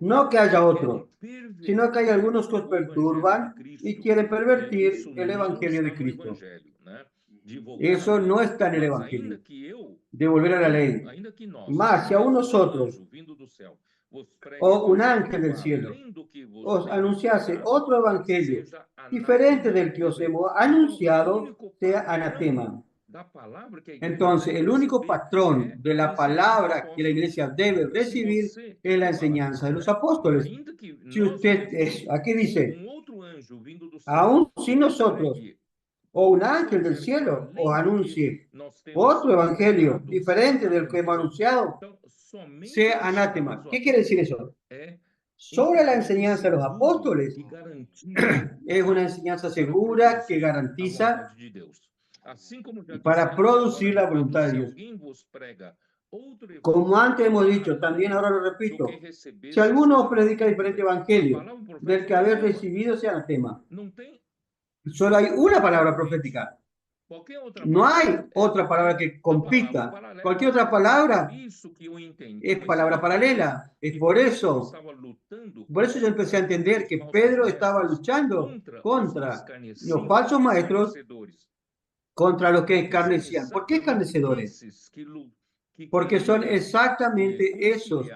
No que haya otro, sino que hay algunos que os perturban y quieren pervertir el evangelio de Cristo. Eso no está en el evangelio de volver a la ley. Más, si aún nosotros o un ángel del cielo os anunciase otro evangelio diferente del que os hemos anunciado, sea anatema. Entonces, el único patrón de la palabra que la iglesia debe recibir es la enseñanza de los apóstoles. Si aquí dice, aún si nosotros o un ángel del cielo os anuncie otro evangelio diferente del que hemos anunciado, sea anátema. ¿Qué quiere decir eso? Sobre la enseñanza de los apóstoles, es una enseñanza segura que garantiza para producir la voluntad de Dios. Como antes hemos dicho, también ahora lo repito, si alguno os predica diferente evangelio del que habéis recibido, sea anatema. Solo hay una palabra profética. No hay otra palabra que compita. Cualquier otra palabra es palabra paralela. Es por eso yo empecé a entender que Pedro estaba luchando contra los falsos maestros, contra los que escarnecían. ¿Por qué escarnecedores? Porque son exactamente esos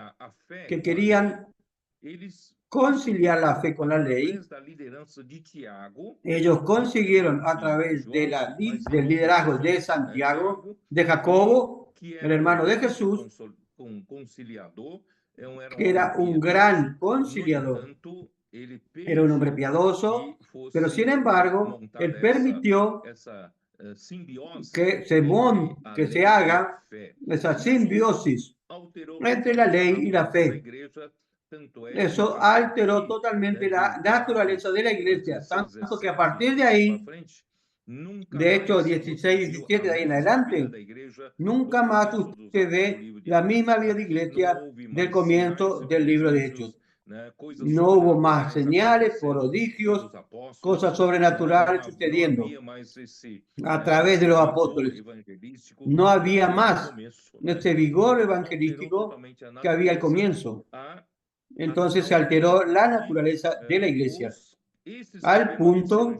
que querían conciliar la fe con la ley. Ellos consiguieron a través del liderazgo de Santiago, de Jacobo, el hermano de Jesús, que era un gran conciliador. Era un hombre piadoso, pero sin embargo, él permitió que se haga esa simbiosis entre la ley y la fe. Eso alteró totalmente la naturaleza de la iglesia, tanto que a partir de ahí, de hecho 16, 17, de ahí en adelante, nunca más usted ve la misma vida de iglesia del comienzo del libro de Hechos. No hubo más señales, prodigios, cosas sobrenaturales sucediendo a través de los apóstoles. No había más ese vigor evangelístico que había al comienzo. Entonces se alteró la naturaleza de la iglesia, al punto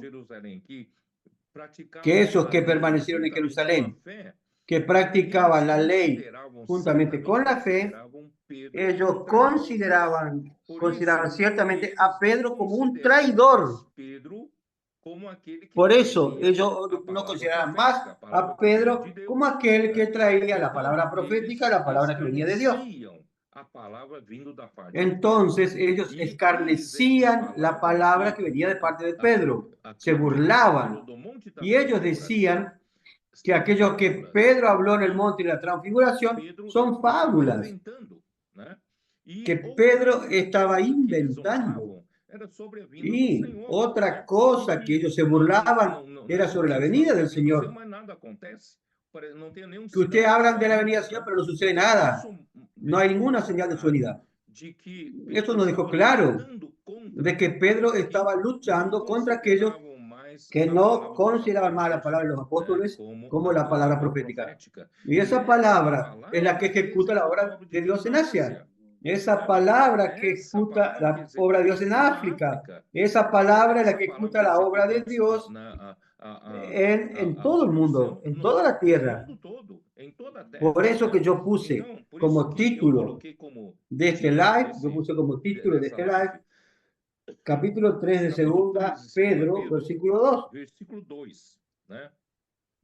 que esos que permanecieron en Jerusalén que practicaban la ley juntamente con la fe, ellos consideraban ciertamente a Pedro como un traidor. Por eso ellos no consideraban más a Pedro como aquel que traía la palabra profética, la palabra que venía de Dios. Entonces ellos escarnecían la palabra que venía de parte de Pedro, se burlaban, y ellos decían que aquello que Pedro habló en el monte de la transfiguración son fábulas, que Pedro estaba inventando. Y otra cosa que ellos se burlaban era sobre la venida del Señor. Que ustedes hablan de la venida del Señor, pero no sucede nada. No hay ninguna señal de su venida. Esto nos dejó claro de que Pedro estaba luchando contra aquellos que no consideraban más la palabra de los apóstoles como la palabra profética. Y esa palabra es la que ejecuta la obra de Dios en Asia. Esa palabra que ejecuta la obra de Dios en África. Esa palabra es la que ejecuta la obra de Dios en todo el mundo, en toda la tierra. Por eso que yo puse como título de este live, capítulo 3 de segunda Pedro, versículo 2.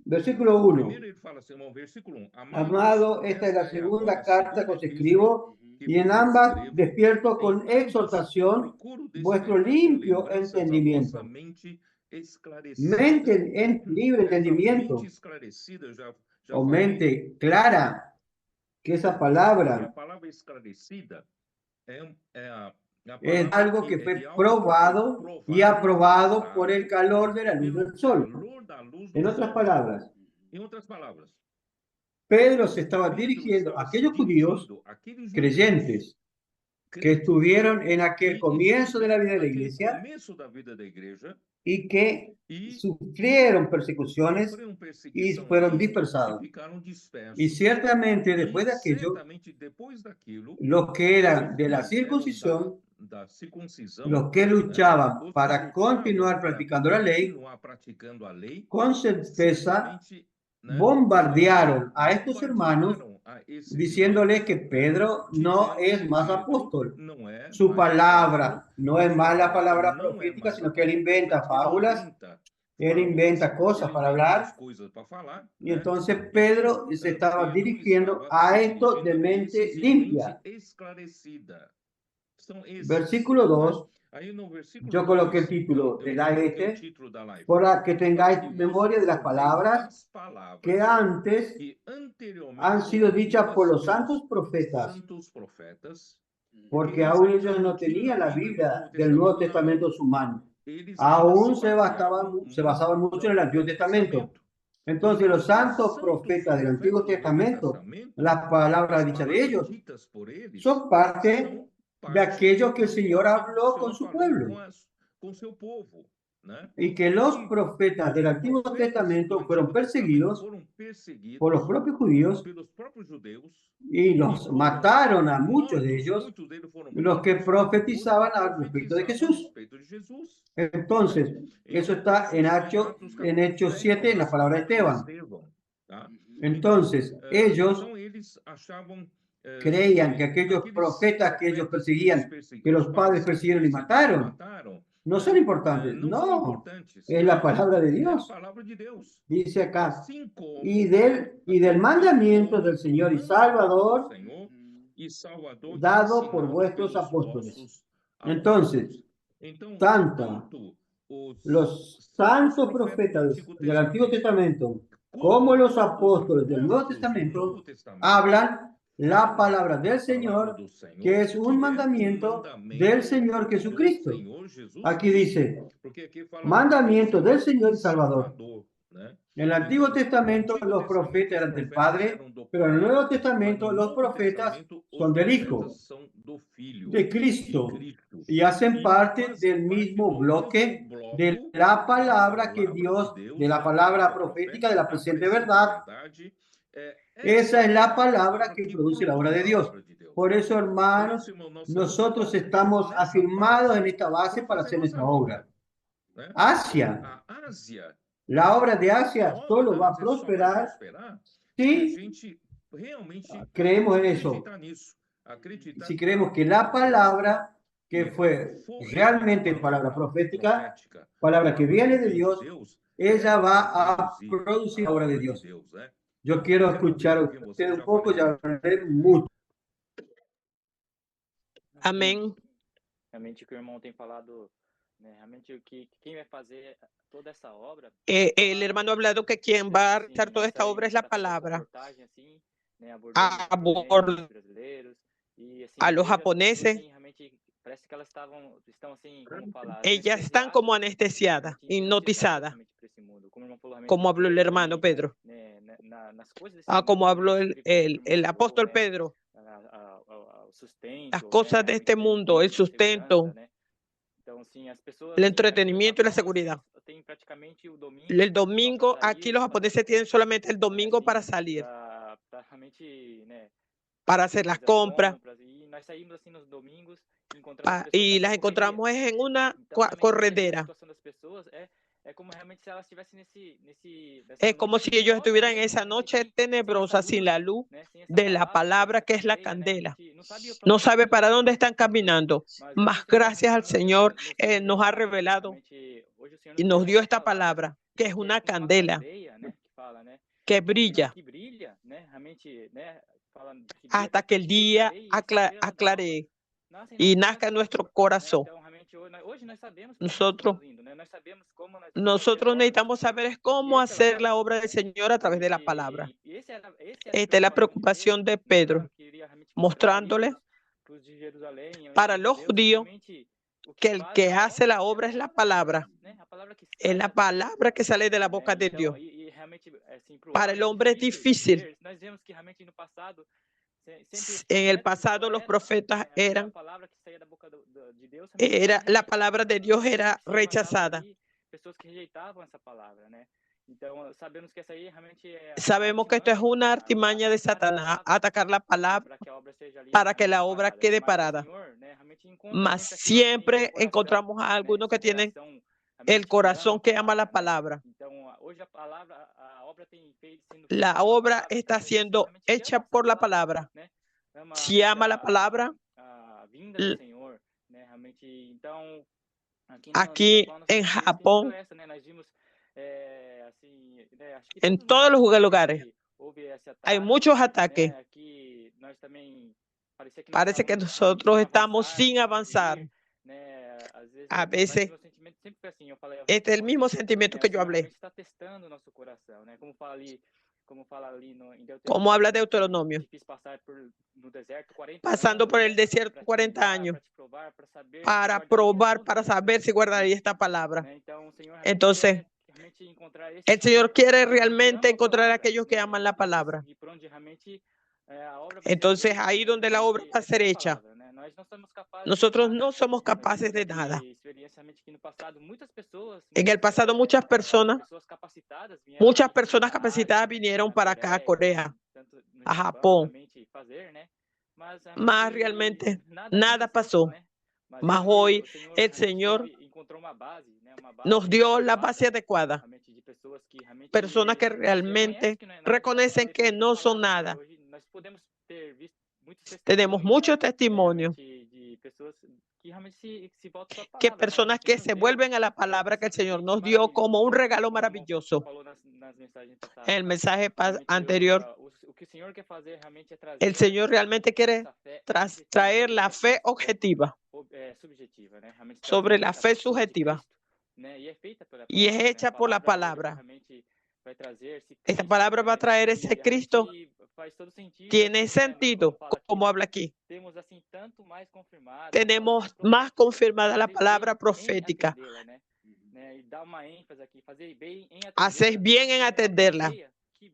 Versículo 1. Amado, esta es la segunda carta que os escribo, y en ambas despierto con exhortación vuestro limpio entendimiento. Mente en libre entendimiento, o mente clara, que esa palabra es algo que fue probado y aprobado por el calor de la luz del sol. En otras palabras, Pedro se estaba dirigiendo a aquellos judíos creyentes que estuvieron en aquel comienzo de la vida de la iglesia y que sufrieron persecuciones y fueron dispersados. Y ciertamente después de aquello, los que eran de la circuncisión, los que luchaban para continuar practicando la ley, con certeza bombardearon a estos hermanos diciéndoles que Pedro no es más apóstol. Su palabra no es más la palabra profética, sino que él inventa fábulas, él inventa cosas para hablar. Y entonces Pedro se estaba dirigiendo a esto de mente limpia. Versículo 2. Yo coloqué el título de la para que tengáis memoria de las palabras que antes han sido dichas por los santos profetas, porque aún ellos no tenían la Biblia del Nuevo Testamento en su mano. Aún se basaban mucho en el Antiguo Testamento. Entonces los santos profetas del Antiguo Testamento, las palabras dichas de ellos, son parte de aquello que el Señor habló con su pueblo. Y que los profetas del Antiguo Testamento fueron perseguidos por los propios judíos y los mataron a muchos de ellos, los que profetizaban al respecto de Jesús. Entonces, eso está en Hechos 7, en la palabra de Esteban. Entonces, ellos creían que aquellos profetas que ellos perseguían, que los padres persiguieron y mataron, no son importantes. No, es la palabra de Dios. Dice acá, y del mandamiento del Señor y Salvador dado por vuestros apóstoles. Entonces, tanto los santos profetas del Antiguo Testamento como los apóstoles del Nuevo Testamento hablan la palabra del Señor, que es un mandamiento del Señor Jesucristo. Aquí dice, mandamiento del Señor y Salvador. En el Antiguo Testamento los profetas eran del Padre, pero en el Nuevo Testamento los profetas son del Hijo, de Cristo, y hacen parte del mismo bloque de la palabra que Dios, de la palabra profética de la presente verdad. Esa es la palabra que produce la obra de Dios. Por eso, hermanos, nosotros estamos afirmados en esta base para hacer nuestra obra. Asia. La obra de Asia solo va a prosperar Sí, creemos en eso. Si creemos que la palabra que fue realmente palabra profética, palabra que viene de Dios, ella va a producir la obra de Dios. Yo quiero escuchar a usted un poco, ya hablé mucho. Amén. Realmente o que o irmão tem falado, né, realmente o que quem vai fazer toda essa obra. El hermano ha hablado que quien va a realizar toda esta obra es la palabra. A los japoneses, ellas están como anestesiadas, hipnotizadas, como habló el hermano Pedro, como habló el apóstol Pedro, las cosas de este mundo, el sustento, el entretenimiento y la seguridad. El domingo, aquí los japoneses tienen solamente el domingo para salir, para hacer las compras, y las encontramos en una corredera. Es como si ellos estuvieran en esa noche tenebrosa sin la luz de la palabra que es la candela. No sabe para dónde están caminando. Mas gracias al Señor nos ha revelado y nos dio esta palabra que es una candela que brilla hasta que el día aclare y nazca en nuestro corazón. Nosotros necesitamos saber cómo hacer la obra del Señor a través de la palabra. Esta es la preocupación de Pedro, mostrándole para los judíos que el que hace la obra es la palabra que sale de la boca de Dios. Para el hombre es difícil. En el pasado los profetas la palabra de Dios era rechazada. Sabemos que esto es una artimaña de Satanás, atacar la palabra para que la obra quede parada. Mas siempre encontramos a algunos que tienen el corazón que ama la palabra. La obra está siendo hecha por la palabra. Si ama la palabra, aquí en Japón, en todos los lugares, hay muchos ataques. Parece que nosotros estamos sin avanzar. A veces, este es el mismo sentimiento que yo hablé. Como habla Deuteronomio, pasando por el desierto 40 años para probar, para saber si guardaría esta palabra. Entonces, el Señor quiere realmente encontrar a aquellos que aman la palabra. Entonces, ahí donde la obra va a ser hecha. Nosotros no somos capaces de nada. En el pasado muchas personas capacitadas vinieron para acá, a Corea, a Japón. Mas realmente nada pasó. Mas hoy el Señor nos dio la base adecuada. Personas que realmente reconocen que no son nada. Tenemos muchos testimonios que personas que se vuelven a la palabra que el Señor nos dio como un regalo maravilloso. En el mensaje anterior, el Señor realmente quiere traer la fe objetiva sobre la fe subjetiva y es hecha por la palabra. Esta palabra va a traer ese Cristo. Tiene sentido, como habla aquí. Tenemos más confirmada la palabra profética. Haces bien en atenderla,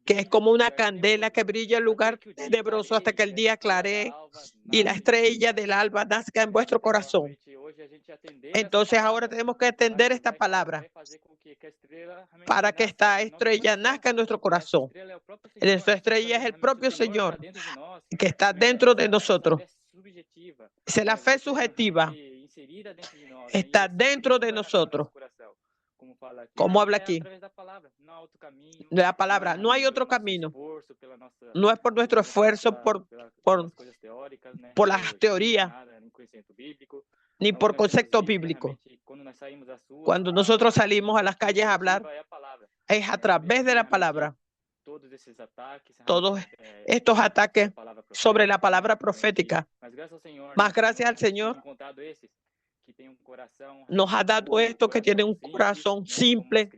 que es como una candela que brilla en lugar tenebroso hasta que el día aclare y la estrella del alba nazca en vuestro corazón. Entonces ahora tenemos que atender esta palabra para que esta estrella nazca en nuestro corazón. Nuestra estrella es el propio Señor que está dentro de nosotros. Es la fe subjetiva. Está dentro de nosotros. como habla aquí, la palabra, no hay otro camino. No es por nuestro esfuerzo, por las teorías, ni por concepto bíblico. Cuando nosotros salimos a las calles a hablar, es a través de la palabra. Todos estos ataques sobre la palabra profética. Más gracias al Señor, nos ha dado esto que tiene un corazón simple,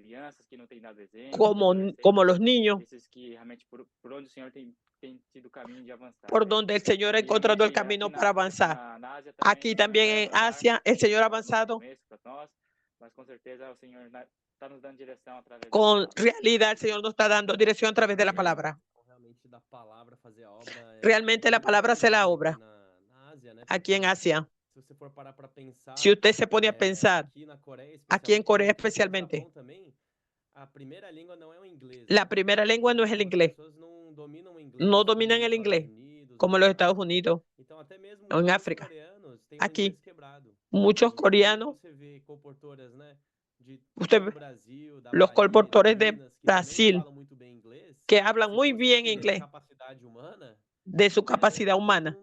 como los niños, por donde el Señor ha encontrado el camino para avanzar. Aquí también en Asia, el Señor ha avanzado. Con realidad, el Señor nos está dando dirección a través de la palabra. Realmente la palabra hace la obra aquí en Asia. Si usted se pone a pensar, aquí en Corea especialmente, la primera lengua no es el inglés. No dominan el inglés, como en los Estados Unidos o en África. Aquí, muchos coreanos, usted ve, los colportores de Brasil, que hablan muy bien inglés, de su capacidad humana.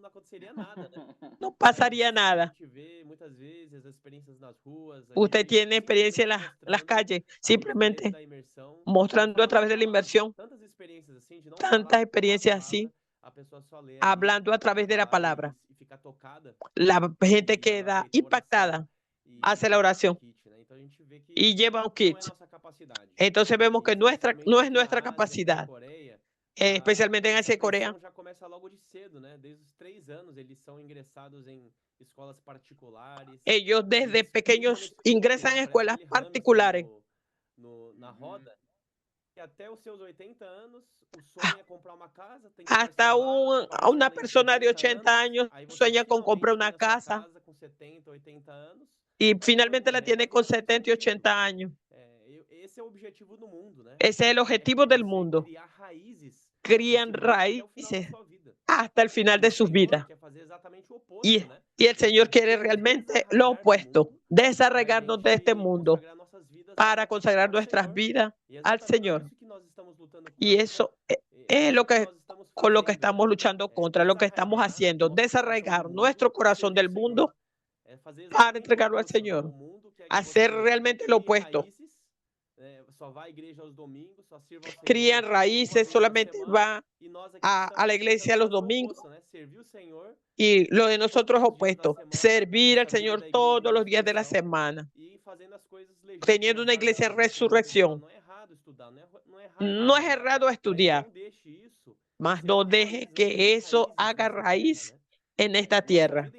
No pasaría nada. Usted tiene experiencia en las calles, simplemente mostrando a través de la inversión tantas experiencias así, hablando a través de la palabra. La gente queda impactada, hace la oración y lleva un kit. Entonces vemos que no es nuestra capacidad. Especialmente en Asia y Corea. Ellos desde pequeños ingresan a escuelas particulares. Hasta una persona de 80 años sueña con comprar una casa y finalmente la tiene con 70 y 80 años. Ese es el objetivo del mundo. Crían raíces hasta el final de sus vidas. Y el Señor quiere realmente lo opuesto, desarraigarnos de este mundo para consagrar nuestras vidas al Señor. Y eso es con lo que estamos luchando contra, lo que estamos haciendo, desarraigar nuestro corazón del mundo para entregarlo al Señor, hacer realmente lo opuesto. Crían raíces, solamente va a la iglesia los domingos y lo de nosotros es opuesto, servir al Señor todos los días de la semana, teniendo una iglesia de resurrección. No es errado estudiar, mas no deje que eso haga raíz en esta tierra.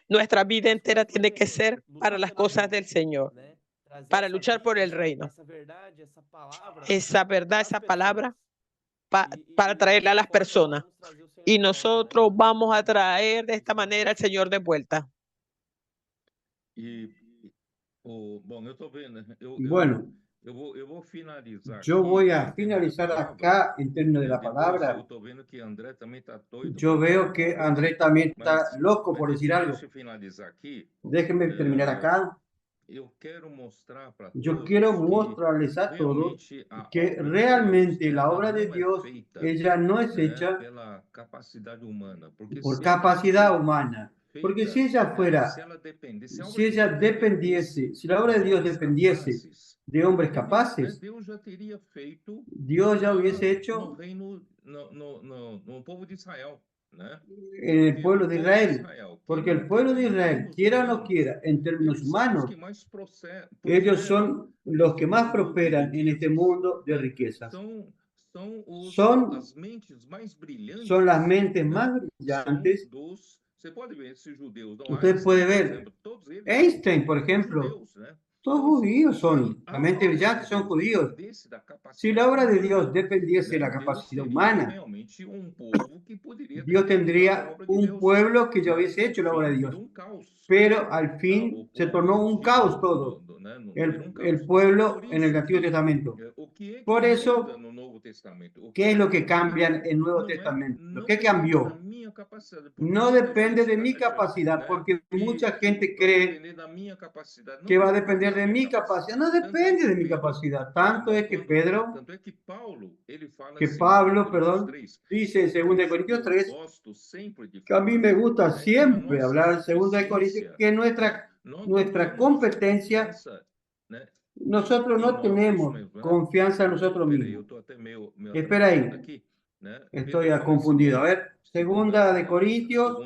Nuestra vida entera tiene que ser para las cosas del Señor, para luchar por el reino. Esa verdad, esa palabra, para traerla a las personas. Y nosotros vamos a traer de esta manera al Señor de vuelta. Bueno, yo voy a finalizar acá en términos de la palabra. Yo veo que André también está loco por decir algo. Déjenme terminar acá. Yo quiero mostrarles a todos que realmente la obra de Dios, ella no es hecha por capacidad humana. Porque si ella dependiese, si la obra de Dios dependiese de hombres capaces, Dios ya hubiese hecho en el pueblo de Israel, porque el pueblo de Israel, quiera o no quiera, en términos humanos, ellos son los que más prosperan en este mundo de riquezas. Son las mentes más brillantes. Usted puede ver, Einstein, por ejemplo, todos judíos son, la mente brillante son judíos. Si la obra de Dios dependiese de la capacidad humana, Dios tendría un pueblo que ya hubiese hecho la obra de Dios. Pero al fin se tornó un caos todo, el pueblo en el Antiguo Testamento. Por eso, ¿qué es lo que cambia en el Nuevo Testamento? ¿Qué cambió? No depende de mi capacidad, porque mucha gente cree que va a depender de mi capacidad, no depende de mi capacidad. Tanto es que Pablo, perdón, dice en 2 Corintios 3, que a mí me gusta siempre hablar en 2 Corintios, que nuestra competencia, nosotros no tenemos confianza en nosotros mismos. Espera ahí, estoy confundido. A ver, 2 Corintios,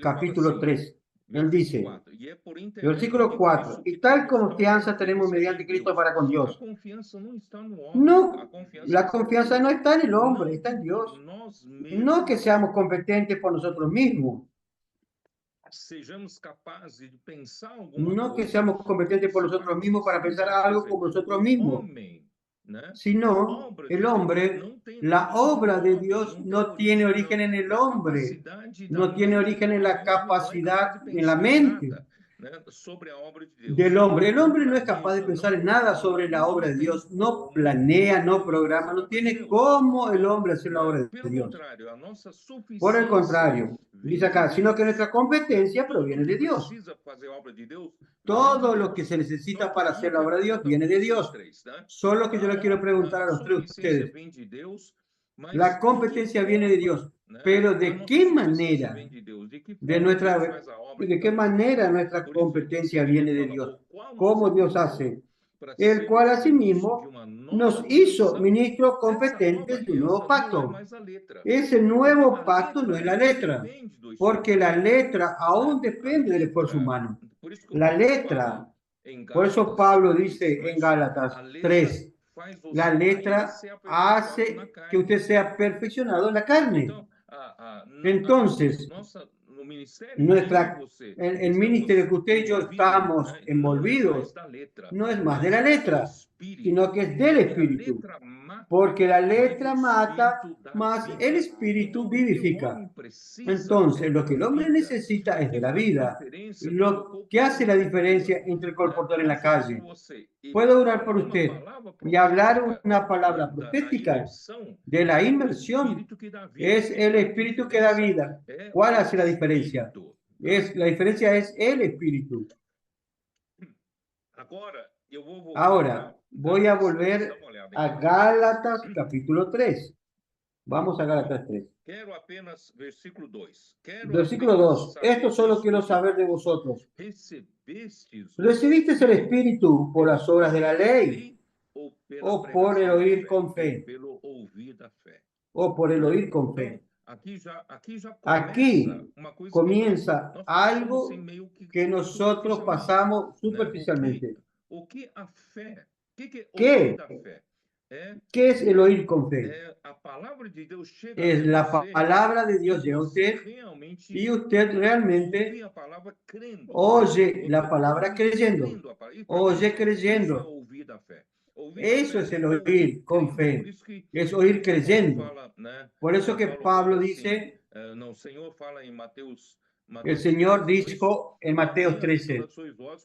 capítulo 3. Él dice, versículo 4, y tal confianza tenemos mediante Cristo para con Dios. No, la confianza no está en el hombre, está en Dios. No que seamos competentes por nosotros mismos. No que seamos competentes por nosotros mismos para pensar algo como nosotros mismos. Sino el hombre, la obra de Dios no tiene origen en el hombre, no tiene origen en la capacidad, en la mente del hombre. El hombre no es capaz de pensar en nada sobre la obra de Dios, no planea, no programa, no tiene cómo el hombre hacer la obra de Dios. Por el contrario, dice acá, sino que nuestra competencia proviene de Dios. Todo lo que se necesita para hacer la obra de Dios viene de Dios. Solo que yo le quiero preguntar a los tres ustedes. La competencia viene de Dios, pero ¿de qué manera? ¿De qué manera nuestra competencia viene de Dios? ¿Cómo Dios hace? El cual asimismo nos hizo ministros competentes de un nuevo pacto. Ese nuevo pacto no es la letra, porque la letra aún depende del esfuerzo humano. La letra, por eso Pablo dice en Gálatas 3, la letra hace que usted sea perfeccionado en la carne. Entonces, el ministerio que usted y yo estamos envolvidos no es más de la letra, sino que es del Espíritu, porque la letra mata, más el Espíritu vivifica. Entonces, lo que el hombre necesita es de la vida. Lo que hace la diferencia entre el colportor en la calle. Puedo orar por usted y hablar una palabra profética de la inmersión. Es el Espíritu que da vida. ¿Cuál hace la diferencia? La diferencia es el Espíritu. Ahora, voy a volver a Gálatas capítulo 3. Vamos a Gálatas 3. Versículo 2. Esto solo quiero saber de vosotros. ¿Recibisteis el Espíritu por las obras de la ley o por el oír con fe? O por el oír con fe. Aquí comienza algo que nosotros pasamos superficialmente. ¿Qué? ¿Qué es el oír con fe? Es la palabra de Dios llega a usted y usted realmente oye la palabra creyendo. Oye creyendo. Eso es el oír con fe. Es oír creyendo. Por eso que Pablo dice, el Señor dijo en Mateo 13,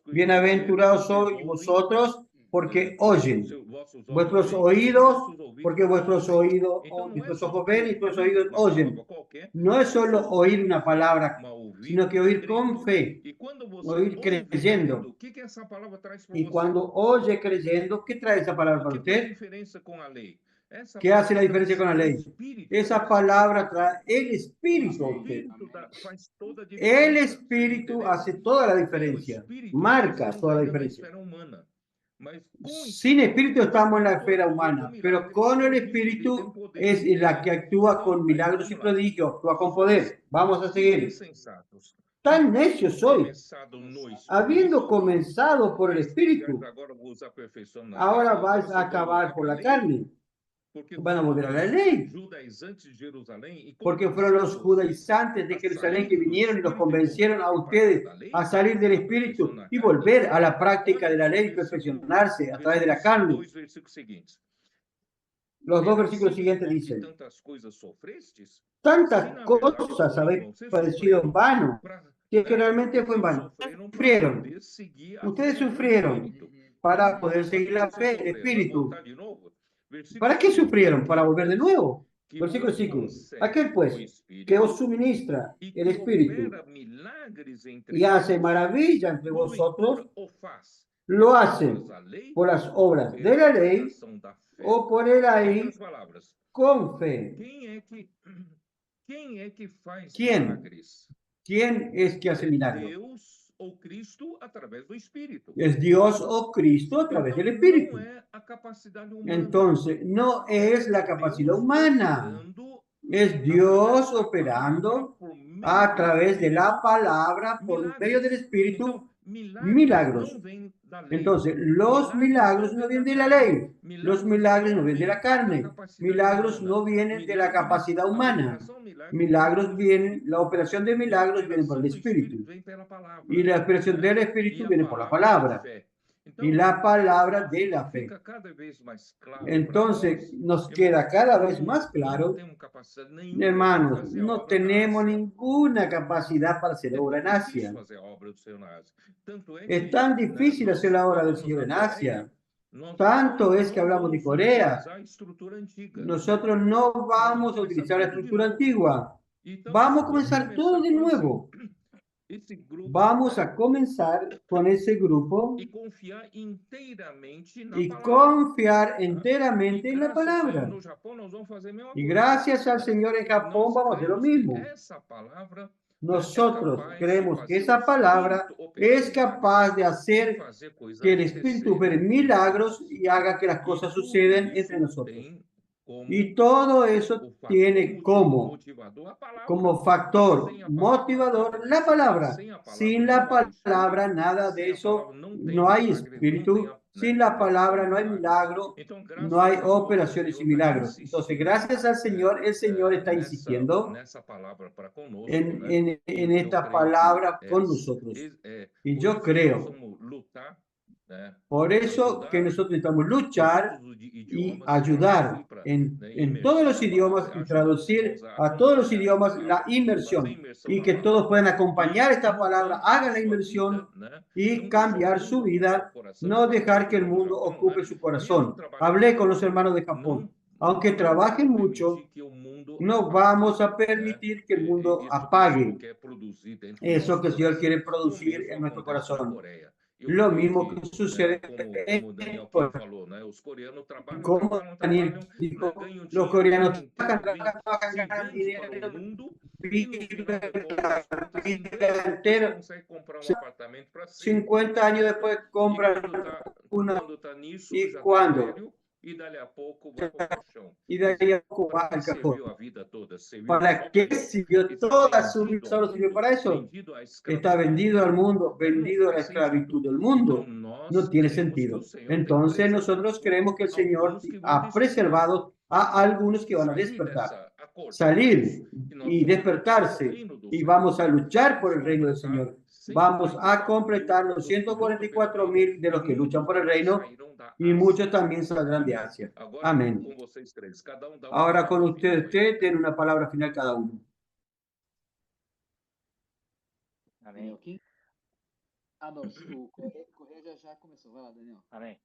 bienaventurados sois vosotros porque oyen, vuestros oídos, porque vuestros ojos ven y vuestros oídos oyen. No es solo oír una palabra, sino que oír con fe, oír creyendo. Y cuando oye creyendo, ¿qué trae esa palabra para usted? ¿Qué hace la diferencia con la ley? Esa palabra trae el Espíritu a usted. El Espíritu hace toda la diferencia, marca toda la diferencia. Sin Espíritu estamos en la esfera humana, pero con el Espíritu es la que actúa con milagros y prodigios, actúa con poder. Vamos a seguir. Tan necio soy, habiendo comenzado por el Espíritu, ahora vais a acabar por la carne. Van a volver a la ley, porque fueron los judaizantes de Jerusalén que vinieron y los convencieron a ustedes a salir del Espíritu y volver a la práctica de la ley y perfeccionarse a través de la carne. Los 2 versículos siguientes dicen, tantas cosas habéis padecido en vano, que realmente fue en vano. Ustedes sufrieron para poder seguir la fe, el Espíritu. ¿Para qué sufrieron? Para volver de nuevo. Versículo 5. Aquel pues que os suministra el Espíritu y hace maravilla entre vosotros, lo hace por las obras de la ley o por el ahí con fe. ¿Quién? ¿Quién es que hace milagros? Es Dios o Cristo a través del Espíritu. Entonces, no es la capacidad humana. Es Dios operando a través de la palabra por medio del Espíritu milagros. Entonces, los milagros no vienen de la ley, los milagros no vienen de la carne, milagros no vienen de la capacidad humana, milagros vienen, la operación de milagros viene por el Espíritu y la operación del Espíritu viene por la palabra y la palabra de la fe. Entonces, nos queda cada vez más claro, hermanos, no tenemos ninguna capacidad para hacer obra en Asia. Es tan difícil hacer la obra del Señor en Asia. Tanto es que hablamos de Corea. Nosotros no vamos a utilizar la estructura antigua. Vamos a comenzar todo de nuevo. Vamos a comenzar con ese grupo y confiar enteramente en la palabra. Y gracias al Señor en Japón vamos a hacer lo mismo. Nosotros creemos que esa palabra es capaz de hacer que el Espíritu opere milagros y haga que las cosas sucedan entre nosotros. Y todo eso tiene como factor motivador la palabra. Sin la palabra nada de eso, no hay espíritu. Sin la palabra no hay milagro, no hay operaciones y milagros. Entonces, gracias al Señor, el Señor está insistiendo en esta palabra con nosotros. Y yo creo, por eso que nosotros necesitamos luchar y ayudar en todos los idiomas y traducir a todos los idiomas la inmersión y que todos puedan acompañar esta palabra, hagan la inmersión y cambiar su vida, no dejar que el mundo ocupe su corazón. Hablé con los hermanos de Japón. Aunque trabajen mucho, no vamos a permitir que el mundo apague eso que el Señor quiere producir en nuestro corazón. Lo mismo que sucede como Daniel dijo, los coreanos trabajan dinero entero. 50 años después compran una y cuando y de ahí a poco va al cajón. ¿Para qué sirvió toda su vida? ¿Solo sirvió para eso? Está vendido al mundo, vendido a la esclavitud del mundo. No tiene sentido. Entonces nosotros creemos que el Señor ha preservado a algunos que van a despertar, salir y despertarse, y vamos a luchar por el reino del Señor. Vamos a completar los 144,000 de los que luchan por el reino, y muchos también saldrán de Asia. Amén. Ahora con ustedes tienen una palabra final cada uno. Amém. Ah, não, o Correia já começou. Vai lá, Daniel. Amém.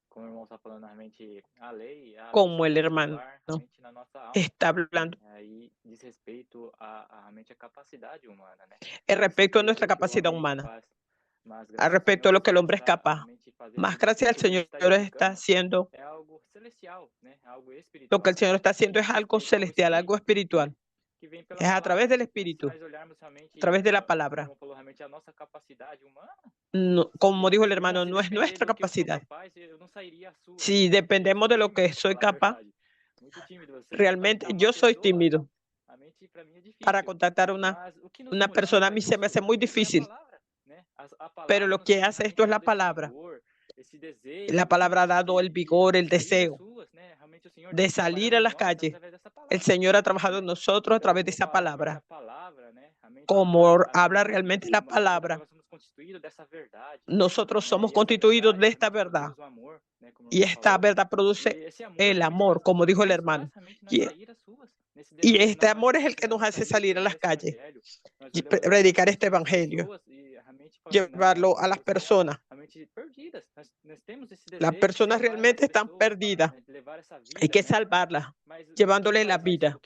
Como o irmão está falando, realmente a lei... Como el hermano está hablando. Aí diz respeito realmente a capacidade humana, né? Es respecto a nuestra capacidad humana. Al respecto a lo que el hombre es capaz. Más gracias al Señor está haciendo. Lo que el Señor está haciendo es algo celestial, algo espiritual. Es a través del Espíritu, a través de la palabra. No, como dijo el hermano, no es nuestra capacidad. Si dependemos de lo que soy capaz, realmente yo soy tímido. Para contactar a una persona a mí se me hace muy difícil. Pero lo que hace esto es la palabra. La palabra ha dado el vigor, el deseo de salir a las calles. El Señor ha trabajado en nosotros a través de esa palabra. Como habla realmente la palabra, nosotros somos constituidos de esta verdad. Y esta verdad produce el amor, como dijo el hermano. Y este amor es el que nos hace salir a las calles y predicar este evangelio, llevarlo a las personas. Las personas realmente están perdidas. Hay que salvarlas. llevándole la vida.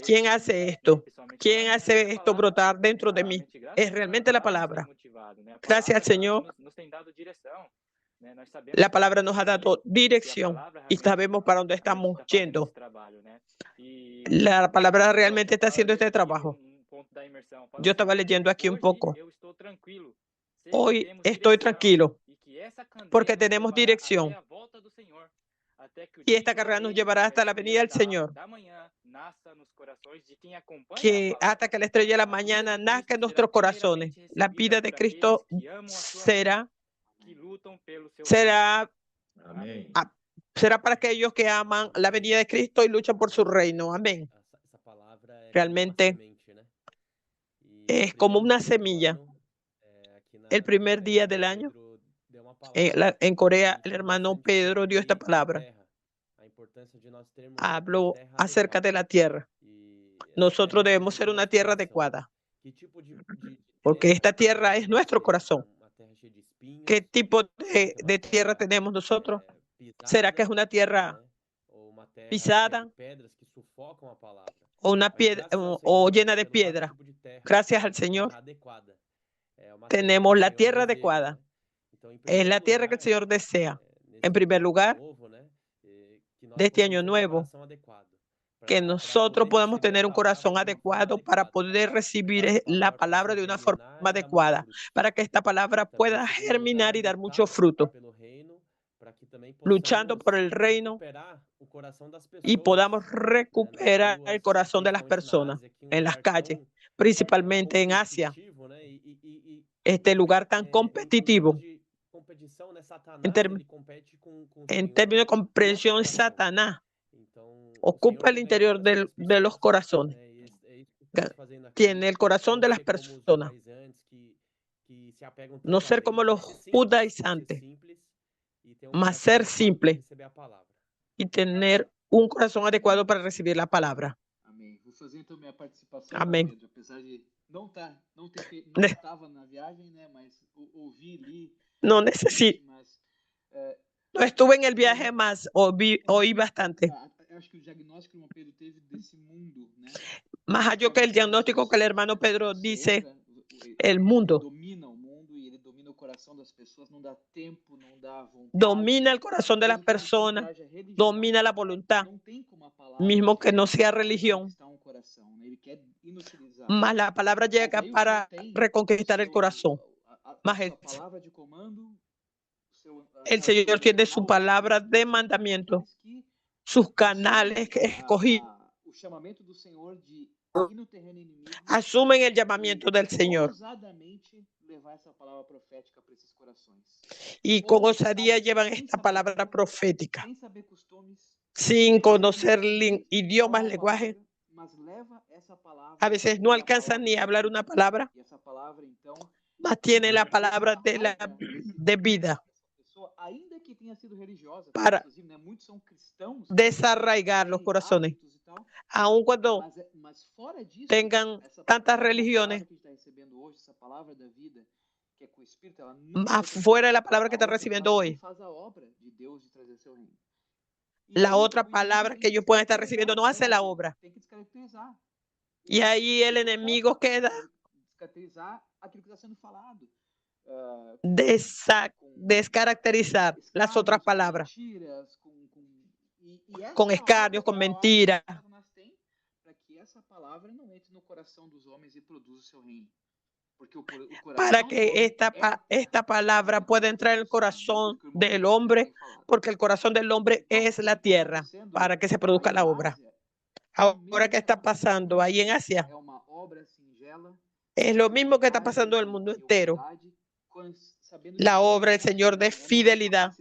¿Quién hace esto? ¿Quién hace esto brotar dentro de mí? Es realmente la palabra. Gracias al Señor. La palabra nos ha dado dirección y sabemos para dónde estamos yendo. La palabra realmente está haciendo este trabajo. Yo estaba leyendo aquí un poco. Hoy estoy tranquilo porque tenemos dirección. Y esta carrera nos llevará hasta la venida del Señor. Que hasta que la estrella de la mañana nazca en nuestros corazones. La vida de Cristo será para aquellos que aman la venida de Cristo y luchan por su reino. Amén. Realmente es como una semilla. El primer día del año, en Corea, el hermano Pedro dio esta palabra. Habló acerca de la tierra. Nosotros debemos ser una tierra adecuada, porque esta tierra es nuestro corazón. ¿Qué tipo de tierra tenemos nosotros? ¿Será que es una tierra pisada o una piedra o llena de piedra? Gracias al Señor, tenemos la tierra adecuada. Es la tierra que el Señor desea. En primer lugar, de este año nuevo, que nosotros podamos tener un corazón adecuado para poder recibir la palabra de una forma adecuada, para que esta palabra pueda germinar y dar mucho fruto, luchando por el reino y podamos recuperar el corazón de las personas en las calles, principalmente en Asia, este lugar tan competitivo. En términos de comprensión, Satanás ocupa el interior de los corazones. Tiene el corazón de las personas. No ser como los judaizantes, mas ser simple y tener un corazón adecuado para recibir la palabra. Amém. Vou fazer então minha participação. Amém. Pedro, apesar de não estava na viagem, né, mas ouvi ali. No necesito. No estuve en el viaje, más oí bastante. Acho que o diagnóstico que o Pedro teve desse mundo, né? Más allá que el diagnóstico que el hermano Pedro dice, el mundo domina o mundo y ele domina o coração das pessoas, não dá tempo, não dá vontade. Domina el corazón de las personas, domina la voluntad, mismo que no sea religión. Mas la palabra llega para reconquistar el corazón. Mas el Señor tiene su palabra de mandamiento, sus canales escogidos. Asumen el llamamiento del Señor y con osadía llevan esta palabra profética, sin conocer idiomas, lenguaje. A veces no alcanzan ni a hablar una palabra, mas tiene la palabra de vida para desarraigar los corazones. Aun cuando tengan tantas religiones, más fuera de la palabra que están recibiendo hoy, la otra palabra que ellos pueden estar recibiendo no hace la obra. Y ahí el enemigo queda descaracterizar las otras palabras con escarnios, con mentiras, para que esta palabra pueda entrar en el corazón del hombre, porque el corazón del hombre es la tierra, para que se produzca la obra. Ahora, ¿qué está pasando ahí en Asia? Es lo mismo que está pasando en el mundo entero. La obra del Señor de fidelidad,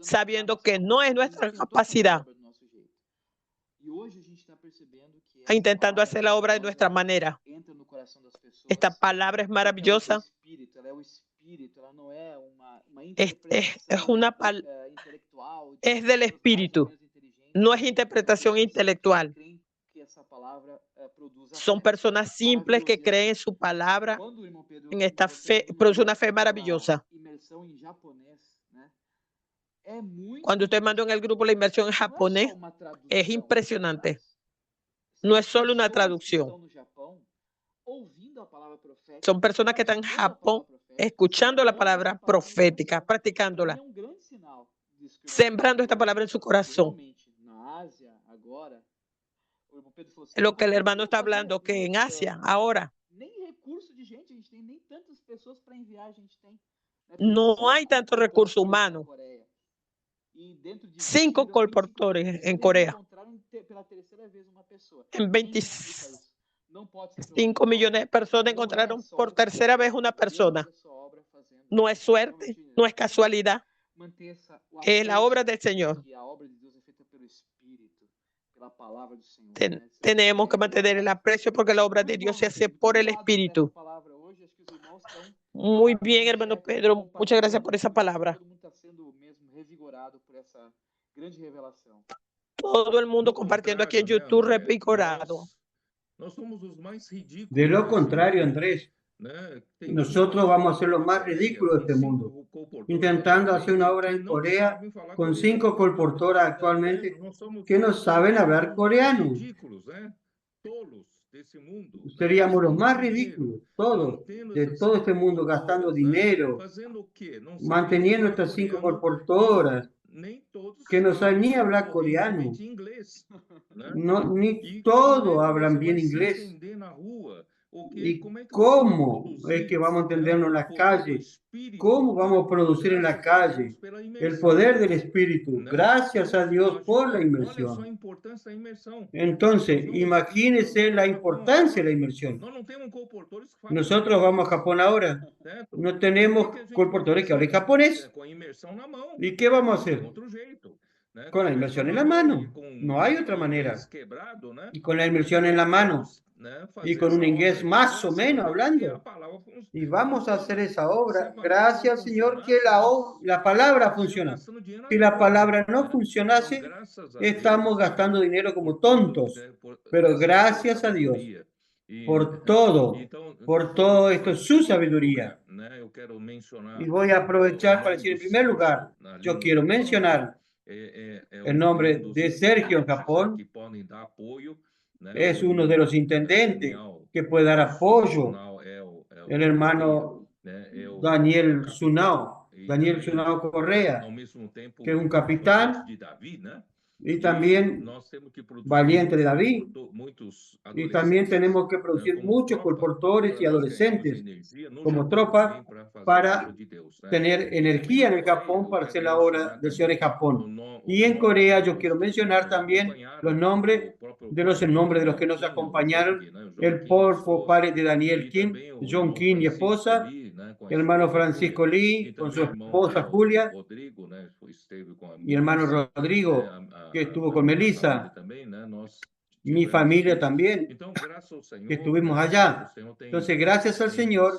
sabiendo que no es nuestra capacidad, intentando hacer la obra de nuestra manera. Esta palabra es maravillosa. Es del Espíritu, no es interpretación intelectual. Son personas simples que creen en su palabra, en esta fe, produce una fe maravillosa. Cuando usted mandó en el grupo la inversión en japonés, es impresionante. No es solo una traducción. Son personas que están en Japón escuchando la palabra profética, practicándola, sembrando esta palabra en su corazón. Lo que el hermano está hablando, que en Asia, ahora, no hay tanto recurso humano. 5 colportores en Corea. En 25 millones de personas encontraron por tercera vez una persona. No es suerte, no es casualidad. Es la obra del Señor. Tenemos que mantener el aprecio porque la obra de Dios se hace por el Espíritu. Muy bien, hermano Pedro. Muchas gracias por esa palabra. Todo el mundo compartiendo aquí en YouTube, revigorado. De lo contrario, Andrés, nosotros vamos a ser los más ridículos de este mundo, intentando hacer una obra en Corea con 5 colportoras actualmente que no saben hablar coreano. Seríamos los más ridículos, todos, de todo este mundo, gastando dinero, manteniendo estas 5 colportoras que no saben ni hablar coreano. No, ni todos hablan bien inglés. ¿Y cómo es que vamos a entendernos en la calle? ¿Cómo vamos a producir en la calle? El poder del Espíritu. Gracias a Dios por la inmersión. Entonces, imagínense la importancia de la inmersión. Nosotros vamos a Japón ahora. No tenemos colportores que hablen japonés. ¿Y qué vamos a hacer? Con la inmersión en la mano. No hay otra manera. Y con la inmersión en la mano. Y con un inglés más o menos hablando. Y vamos a hacer esa obra. Gracias, Señor, que la palabra funciona. Si la palabra no funcionase, estamos gastando dinero como tontos. Pero gracias a Dios por todo esto es su sabiduría. Y voy a aprovechar para decir, en primer lugar, yo quiero mencionar el nombre de Sergio en Japón. Es uno de los intendentes que puede dar apoyo. El hermano Daniel Sunao Correa, que es un capitán y también valiente de David. Y también tenemos que producir muchos colportores y adolescentes como tropa para tener energía en el Japón para hacer la obra del Señor en Japón. Y en Corea yo quiero mencionar también los nombres de los que nos acompañaron, el padre de Daniel Kim, John Kim y esposa, el hermano Francisco Lee con su esposa Julia, y el hermano Rodrigo, que estuvo con Melissa, mi familia también, que estuvimos allá. Entonces, gracias al Señor,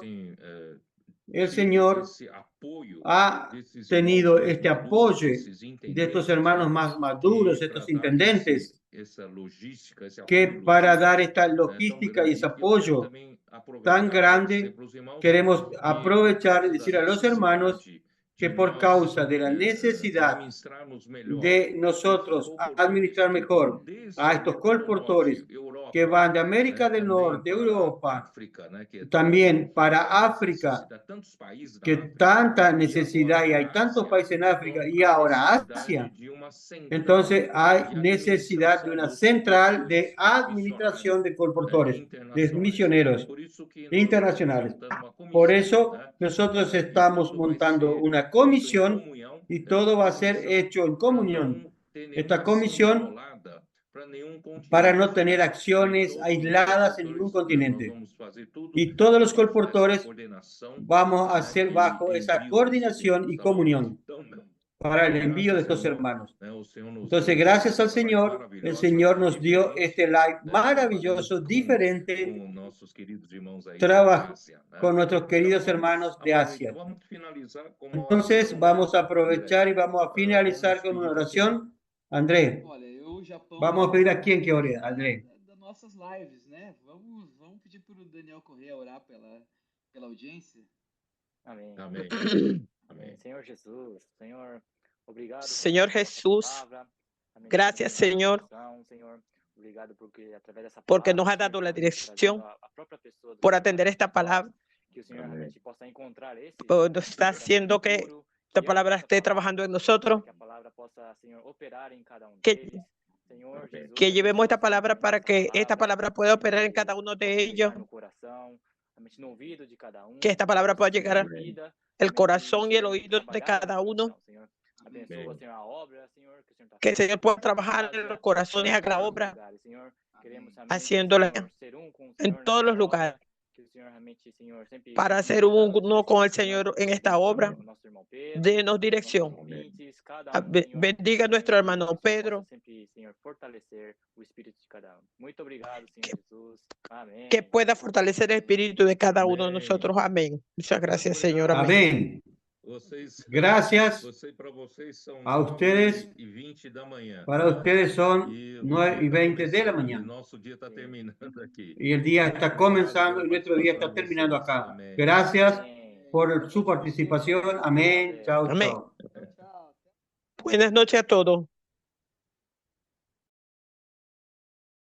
el Señor ha tenido este apoyo de estos hermanos más maduros, estos intendentes, que para dar esta logística y ese apoyo tan grande, queremos aprovechar y decir a los hermanos que por causa de la necesidad de nosotros administrar mejor a estos colportores que van de América del Norte, Europa, también para África, que tanta necesidad y hay tantos países en África y ahora Asia, entonces hay necesidad de una central de administración de colportores, de misioneros internacionales. Por eso nosotros estamos montando una comisión y todo va a ser hecho en comunión. Esta comisión para no tener acciones aisladas en ningún continente. Y todos los colportores vamos a hacer bajo esa coordinación y comunión para el envío de estos hermanos. Entonces, gracias al Señor, el Señor nos dio este live maravilloso, diferente, trabajo con nuestros queridos hermanos de Asia. Entonces, vamos a aprovechar y vamos a finalizar con una oración. André, vamos a pedir a quién que ore, André. Das nossas lives, né? Vamos pedir para o Daniel Correa orar pela audiência. Amém. Amém. Amém. Senhor Jesus, Senhor, Señor Jesús, gracias, Señor, porque nos ha dado la dirección por atender esta palabra. Nos está haciendo que esta palabra esté trabajando en nosotros, que llevemos esta palabra para que esta palabra pueda operar en cada uno de ellos, que esta palabra pueda llegar al corazón y el oído de cada uno, que el Señor pueda trabajar en los corazones, haga la obra, haciéndola en todos los lugares, para hacer uno con el Señor en esta obra. Denos dirección. Bendiga a nuestro hermano Pedro, que pueda fortalecer el espíritu de cada uno de nosotros. Amén. Muchas gracias, Señor. Amén. Gracias a ustedes. Para ustedes son 9:20 de la mañana. Y el día está comenzando y nuestro día está terminando acá. Gracias por su participación. Amén. Chao, Amén. chao. Buenas noches a todos.